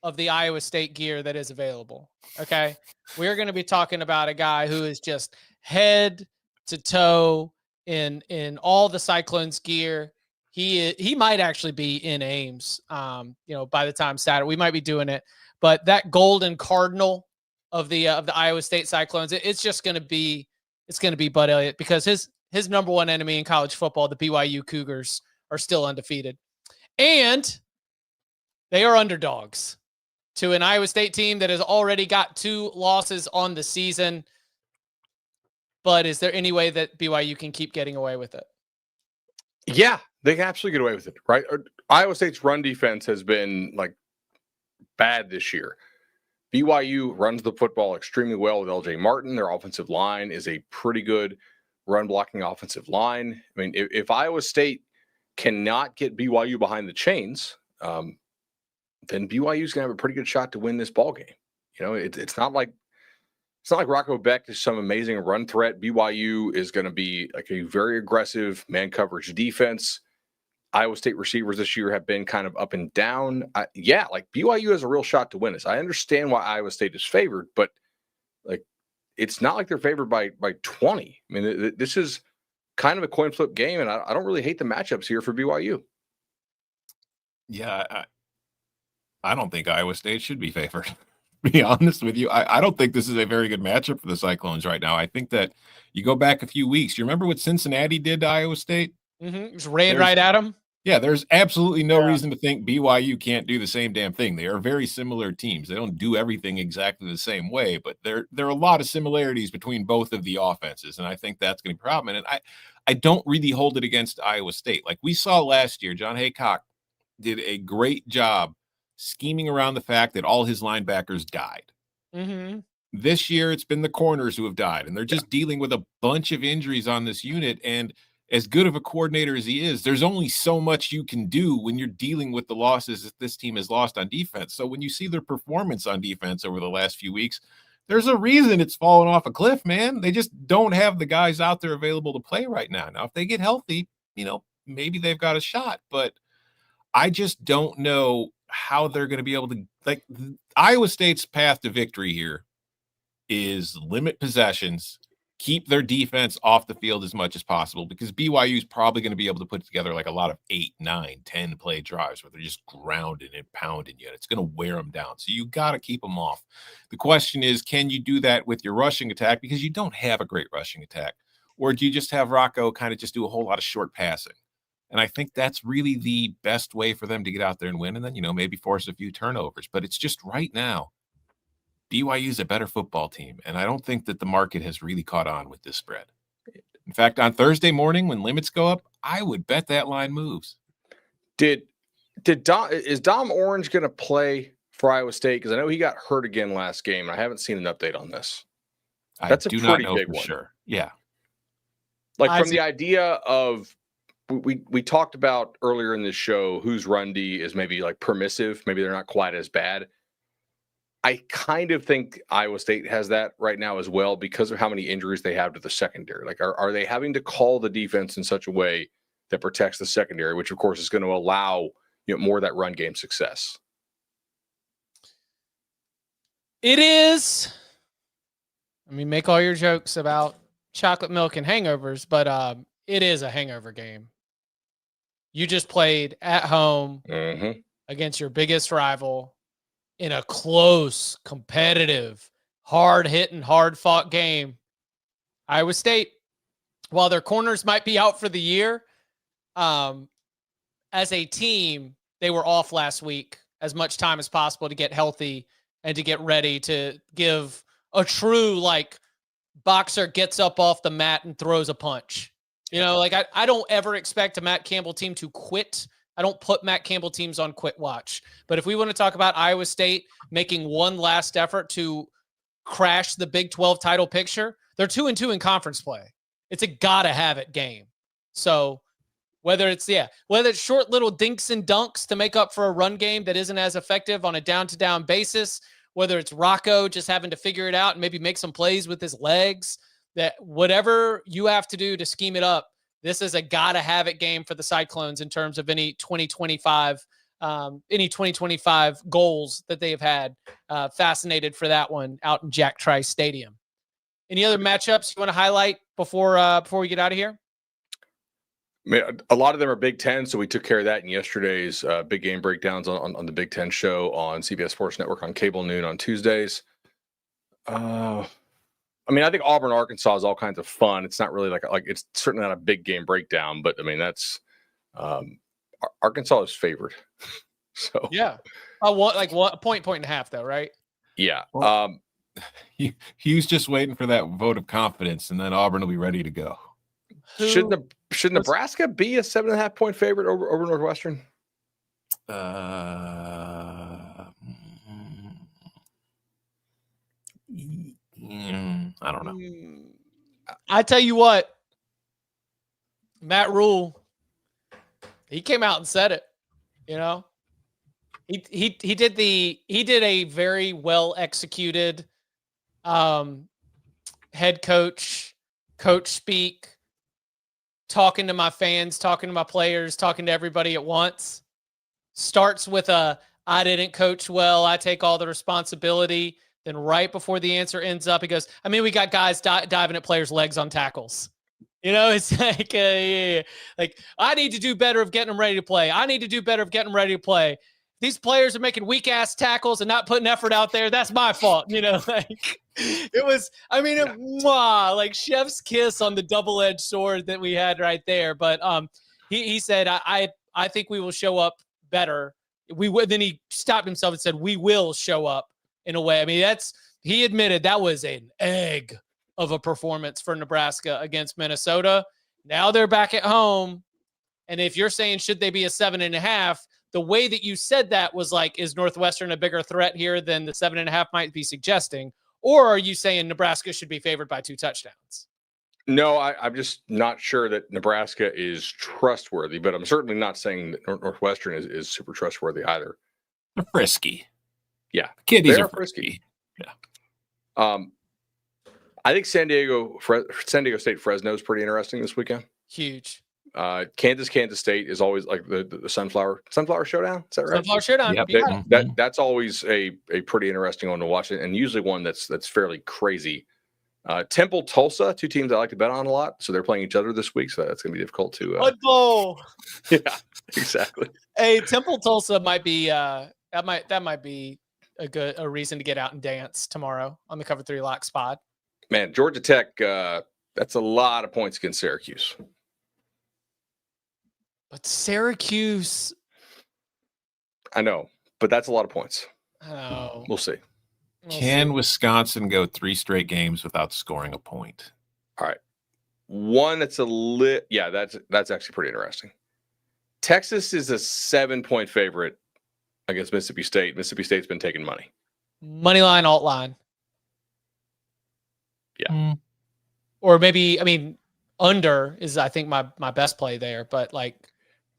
of the Iowa State gear that is available. Okay. We're going to be talking about a guy who is just head to toe in all the Cyclones gear. He might actually be in Ames, by the time Saturday. We might be doing it. But that golden cardinal of the Iowa State Cyclones, it's going to be Bud Elliott, because his number one enemy in college football, the BYU Cougars, are still undefeated. And they are underdogs to an Iowa State team that has already got 2 losses on the season. But is there any way that BYU can keep getting away with it? Yeah, they can absolutely get away with it, right? Iowa State's run defense has been like bad this year. BYU runs the football extremely well with LJ Martin. Their offensive line is a pretty good run blocking offensive line. I mean, if Iowa State cannot get BYU behind the chains, then BYU is going to have a pretty good shot to win this ball game. It's not like Rocco Beck is some amazing run threat. BYU is going to be like a very aggressive man coverage defense. Iowa State receivers this year have been kind of up and down. BYU has a real shot to win this. I understand why Iowa State is favored, but like it's not like they're favored by 20. I mean, this is kind of a coin flip game, and I don't really hate the matchups here for BYU. Yeah, I don't think Iowa State should be favored. To be honest with you, I don't think this is a very good matchup for the Cyclones right now. I think that you go back a few weeks. You remember what Cincinnati did to Iowa State? Just ran right at them. Yeah, there's absolutely no reason to think BYU can't do the same damn thing. They are very similar teams. They don't do everything exactly the same way, but there are a lot of similarities between both of the offenses, and I think that's going to be a problem. And I don't really hold it against Iowa State. Like we saw last year, John Haycock did a great job scheming around the fact that all his linebackers died. Mm-hmm. This year, it's been the corners who have died, and they're just dealing with a bunch of injuries on this unit. And as good of a coordinator as he is, there's only so much you can do when you're dealing with the losses that this team has lost on defense. So when you see their performance on defense over the last few weeks, there's a reason it's fallen off a cliff, man. They just don't have the guys out there available to play right now. Now, if they get healthy, maybe they've got a shot, but I just don't know how they're going to be able to, like, Iowa State's path to victory here is limit possessions, keep their defense off the field as much as possible, because BYU is probably going to be able to put together like a lot of 8, 9, 10 play drives where they're just grounding and pounding you. It's going to wear them down. So you got to keep them off. The question is, can you do that with your rushing attack? Because you don't have a great rushing attack. Or do you just have Rocco kind of just do a whole lot of short passing? And I think that's really the best way for them to get out there and win. And then, maybe force a few turnovers. But it's just right now, BYU is a better football team. And I don't think that the market has really caught on with this spread. In fact, on Thursday morning, when limits go up, I would bet that line moves. Is Dom Orange going to play for Iowa State? Because I know he got hurt again last game. And I haven't seen an update on this. That's a pretty big one. Sure. Yeah. Like from the idea of we talked about earlier in this show, whose run D is maybe like permissive. Maybe they're not quite as bad. I kind of think Iowa State has that right now as well because of how many injuries they have to the secondary. Like, are they having to call the defense in such a way that protects the secondary, which of course is going to allow more of that run game success? It is. I mean, make all your jokes about chocolate milk and hangovers, but it is a hangover game. You just played at home against your biggest rival in a close, competitive, hard-hitting, hard-fought game. Iowa State, while their corners might be out for the year, as a team, they were off last week as much time as possible to get healthy and to get ready to give a true, boxer gets up off the mat and throws a punch. I don't ever expect a Matt Campbell team to quit. I don't put Matt Campbell teams on quit watch. But if we want to talk about Iowa State making one last effort to crash the Big 12 title picture, they're 2-2 in conference play. It's a gotta have it game. So whether it's short little dinks and dunks to make up for a run game that isn't as effective on a down-to-down basis, whether it's Rocco just having to figure it out and maybe make some plays with his legs, that whatever you have to do to scheme it up, this is a gotta have it game for the Cyclones in terms of any 2025 goals that they have had. Fascinated for that one out in Jack Trice Stadium. Any other matchups you want to highlight before we get out of here? I mean, a lot of them are Big Ten, so we took care of that in yesterday's big game breakdowns on the Big Ten show on CBS Sports Network on cable noon on Tuesdays. I think Auburn, Arkansas is all kinds of fun. It's not really like it's certainly not a big game breakdown, but that's Arkansas is favored. So yeah, a point and a half though, right? Yeah. He was just waiting for that vote of confidence, and then Auburn will be ready to go. Should Nebraska be a 7.5 point favorite over Northwestern? I don't know. I tell you what, Matt Rule, he came out and said it. He did a very well executed head coach speak, talking to my fans, talking to my players, talking to everybody at once. Starts with I didn't coach well, I take all the responsibility. Then right before the answer ends up, he goes, we got guys diving at players' legs on tackles. It's like, I need to do better of getting them ready to play. I need to do better of getting them ready to play. These players are making weak ass tackles and not putting effort out there. That's my fault. It was, like chef's kiss on the double-edged sword that we had right there. But he said, I think we will show up better. Then he stopped himself and said, we will show up in a way. He admitted that was an egg of a performance for Nebraska against Minnesota. Now they're back at home. And if you're saying, should they be a 7.5, the way that you said that was is Northwestern a bigger threat here than the 7.5 might be suggesting? Or are you saying Nebraska should be favored by 2 touchdowns? No, I'm just not sure that Nebraska is trustworthy, but I'm certainly not saying that Northwestern is super trustworthy either. They're frisky. Yeah. Kiddies are frisky. Yeah. I think San Diego State Fresno is pretty interesting this weekend. Huge. Kansas State is always like the Sunflower Showdown. Is that right? Sunflower Showdown. Yep. That's always a pretty interesting one to watch, and usually one that's fairly crazy. Temple Tulsa, 2 teams I like to bet on a lot, so they're playing each other this week, so that's going to be difficult to. Football. Yeah, exactly. Hey, Temple Tulsa might be that might be a reason to get out and dance tomorrow on the Cover 3 Lock spot. Man, Georgia Tech, that's a lot of points against Syracuse. But Syracuse, I know, but that's a lot of points. I don't know. We'll see. Can Wisconsin go 3 straight games without scoring a point? All right. One that's that's actually pretty interesting. Texas is a 7-point favorite against Mississippi State. Mississippi State's been taking money. Money line, alt line. Yeah. Or maybe, I mean, under is, I think, my best play there. But, like,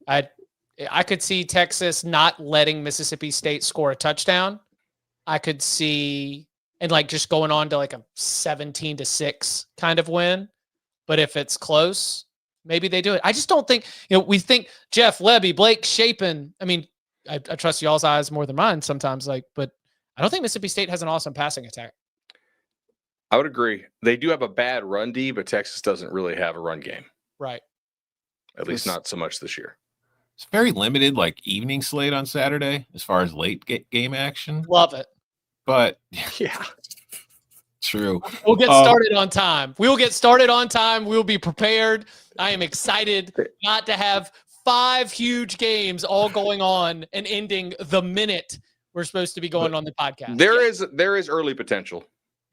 I could see Texas not letting Mississippi State score a touchdown. I could see, and like just going on to like a 17-6 kind of win. But if it's close, maybe they do it. I just don't think, we think Jeff, Lebby, Blake, Shapen. I mean, I trust y'all's eyes more than mine sometimes, but I don't think Mississippi State has an awesome passing attack. I would agree. They do have a bad run D, but Texas doesn't really have a run game. Right. At least not so much this year. It's very limited, like evening slate on Saturday as far as late game action. Love it. But yeah, true. We'll get started on time. We will get started on time. We'll be prepared. I am excited not to have 5 huge games all going on and ending the minute we're supposed to be going on the podcast. There is early potential.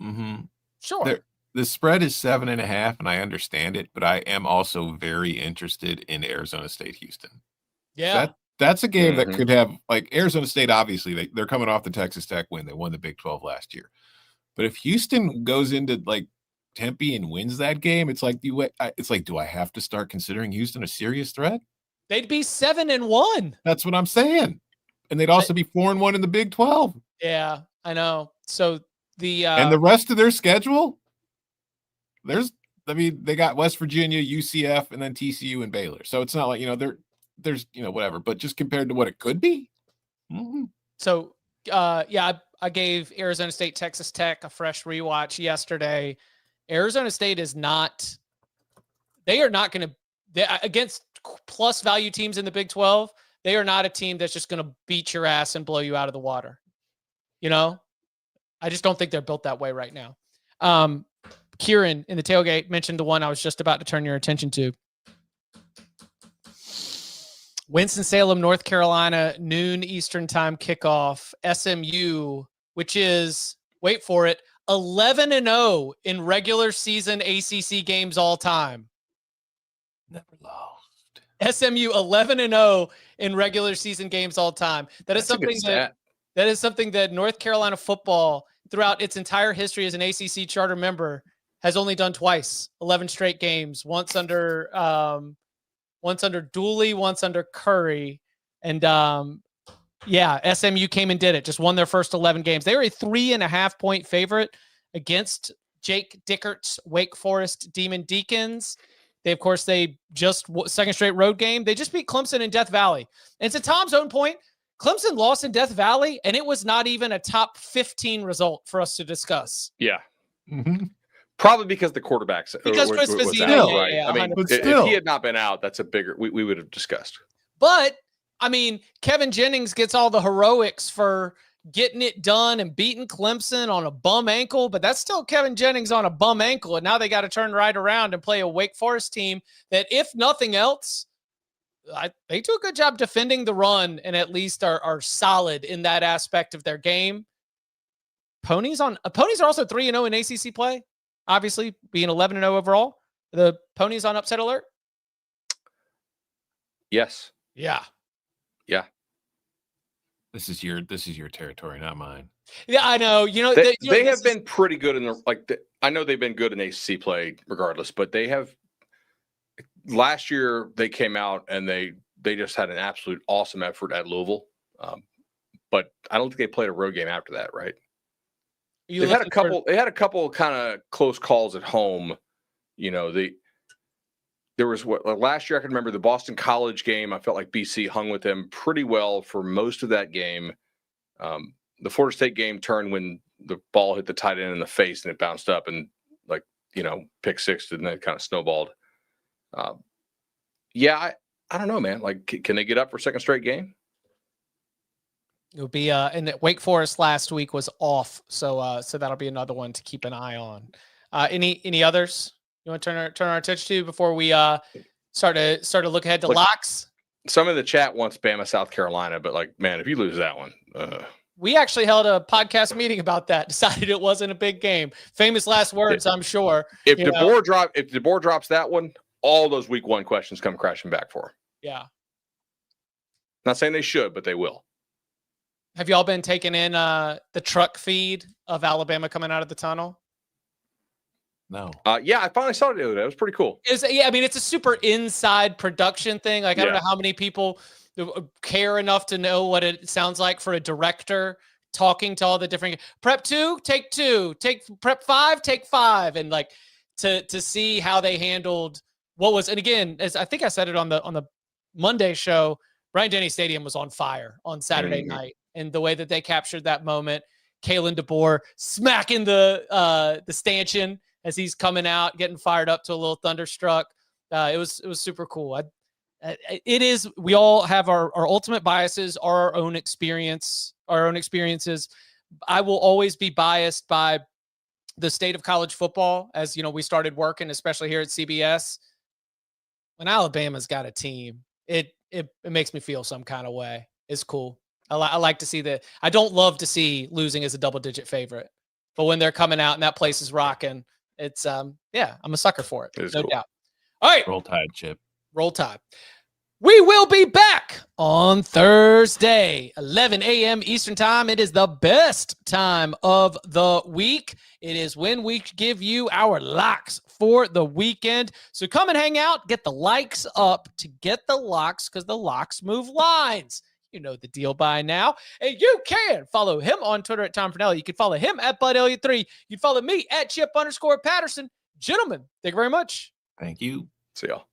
Mm-hmm. Sure. The spread is 7.5, and I understand it, but I am also very interested in Arizona State, Houston. Yeah. That's a game that could have, like, Arizona State, obviously, they're coming off the Texas Tech win. They won the Big 12 last year. But if Houston goes into, like, Tempe and wins that game, it's like, do I have to start considering Houston a serious threat? They'd be 7-1. That's what I'm saying. And they'd also be 4-1 in the Big 12. Yeah, I know. So and the rest of their schedule, they got West Virginia, UCF, and then TCU and Baylor. So it's not like, there's whatever, but just compared to what it could be. Mm-hmm. So, I gave Arizona State, Texas Tech a fresh rewatch yesterday. Arizona State are not going to, against plus value teams in the Big 12, they are not a team that's just going to beat your ass and blow you out of the water. I just don't think they're built that way right now. Kieran in the tailgate mentioned the one I was just about to turn your attention to. Winston-Salem, North Carolina, noon Eastern time kickoff. SMU, which is, wait for it, 11-0 in regular season ACC games all time. Never lost. SMU 11-0 in regular season games all time. That is something that North Carolina football, throughout its entire history as an ACC charter member, has only done twice. 11 straight games. Once under Dooley, once under Curry. And SMU came and did it. Just won their first 11 games. They were a 3.5-point favorite against Jake Dickert's Wake Forest Demon Deacons. They just second straight road game. They just beat Clemson in Death Valley. And to Tom's own point, Clemson lost in Death Valley, and it was not even a top 15 result for us to discuss. Yeah. Mm-hmm. Probably because the quarterbacks. Because Chris Vizino, out, right? Yeah, I mean, if he had not been out, that's a bigger. We would have discussed. But I mean, Kevin Jennings gets all the heroics for getting it done and beating Clemson on a bum ankle, but that's still Kevin Jennings on a bum ankle, and now they got to turn right around and play a Wake Forest team that, if nothing else, they do a good job defending the run and at least are solid in that aspect of their game. Ponies are also 3-0 in ACC play. Obviously, being 11-0 overall. The Ponies on upset alert? Yes. Yeah. Yeah. This is your territory, not mine. Yeah, I know. They have been pretty good in I know they've been good in ACC play regardless, but they have. Last year they came out and they just had an absolute awesome effort at Louisville, but I don't think they played a road game after that, right? They had a couple kind of close calls at home. There was last year I can remember the Boston College game. I felt like BC hung with them pretty well for most of that game. The Florida State game turned when the ball hit the tight end in the face and it bounced up and pick six, and then it kind of snowballed. I don't know, man. Like, can they get up for a second straight game? It'll be and Wake Forest last week was off, so that'll be another one to keep an eye on. Any others you want to turn our attention to before we start to look ahead to locks? Some in the chat wants Bama, South Carolina, but like, man, if you lose that one, we actually held a podcast meeting about that. Decided it wasn't a big game. Famous last words, I'm sure. If DeBoer drops that one, all those week 1 questions come crashing back for him. Yeah. Not saying they should, but they will. Have y'all been taking in the truck feed of Alabama coming out of the tunnel? No. Yeah, I finally saw it the other day. It was pretty cool. It's a super inside production thing. Like, I don't know how many people care enough to know what it sounds like for a director talking to all the different prep 2, take 2, take prep 5, take 5. And like to see how they handled what was, and again, as I think I said it on the Monday show, Bryant-Denny Stadium was on fire on Saturday night. And the way that they captured that moment, Kalen DeBoer smacking the stanchion as he's coming out, getting fired up to a little thunderstruck. It was super cool. It is. We all have our ultimate biases, our own experiences. I will always be biased by the state of college football. As you know, we started working, especially here at CBS. When Alabama's got a team, it makes me feel some kind of way. It's cool. I like to see that. I don't love to see losing as a double-digit favorite, but when they're coming out and that place is rocking, it's I'm a sucker for it. No doubt. All right. Roll Tide, Chip. Roll Tide. We will be back on Thursday, 11 a.m. Eastern time. It is the best time of the week. It is when we give you our locks for the weekend. So come and hang out, get the likes up to get the locks, because the locks move lines. You know the deal by now. And you can follow him on Twitter at Tom Fornelli. You can follow him at Bud Elliott 3. You can follow me at Chip _Patterson. Gentlemen, thank you very much. Thank you. See y'all.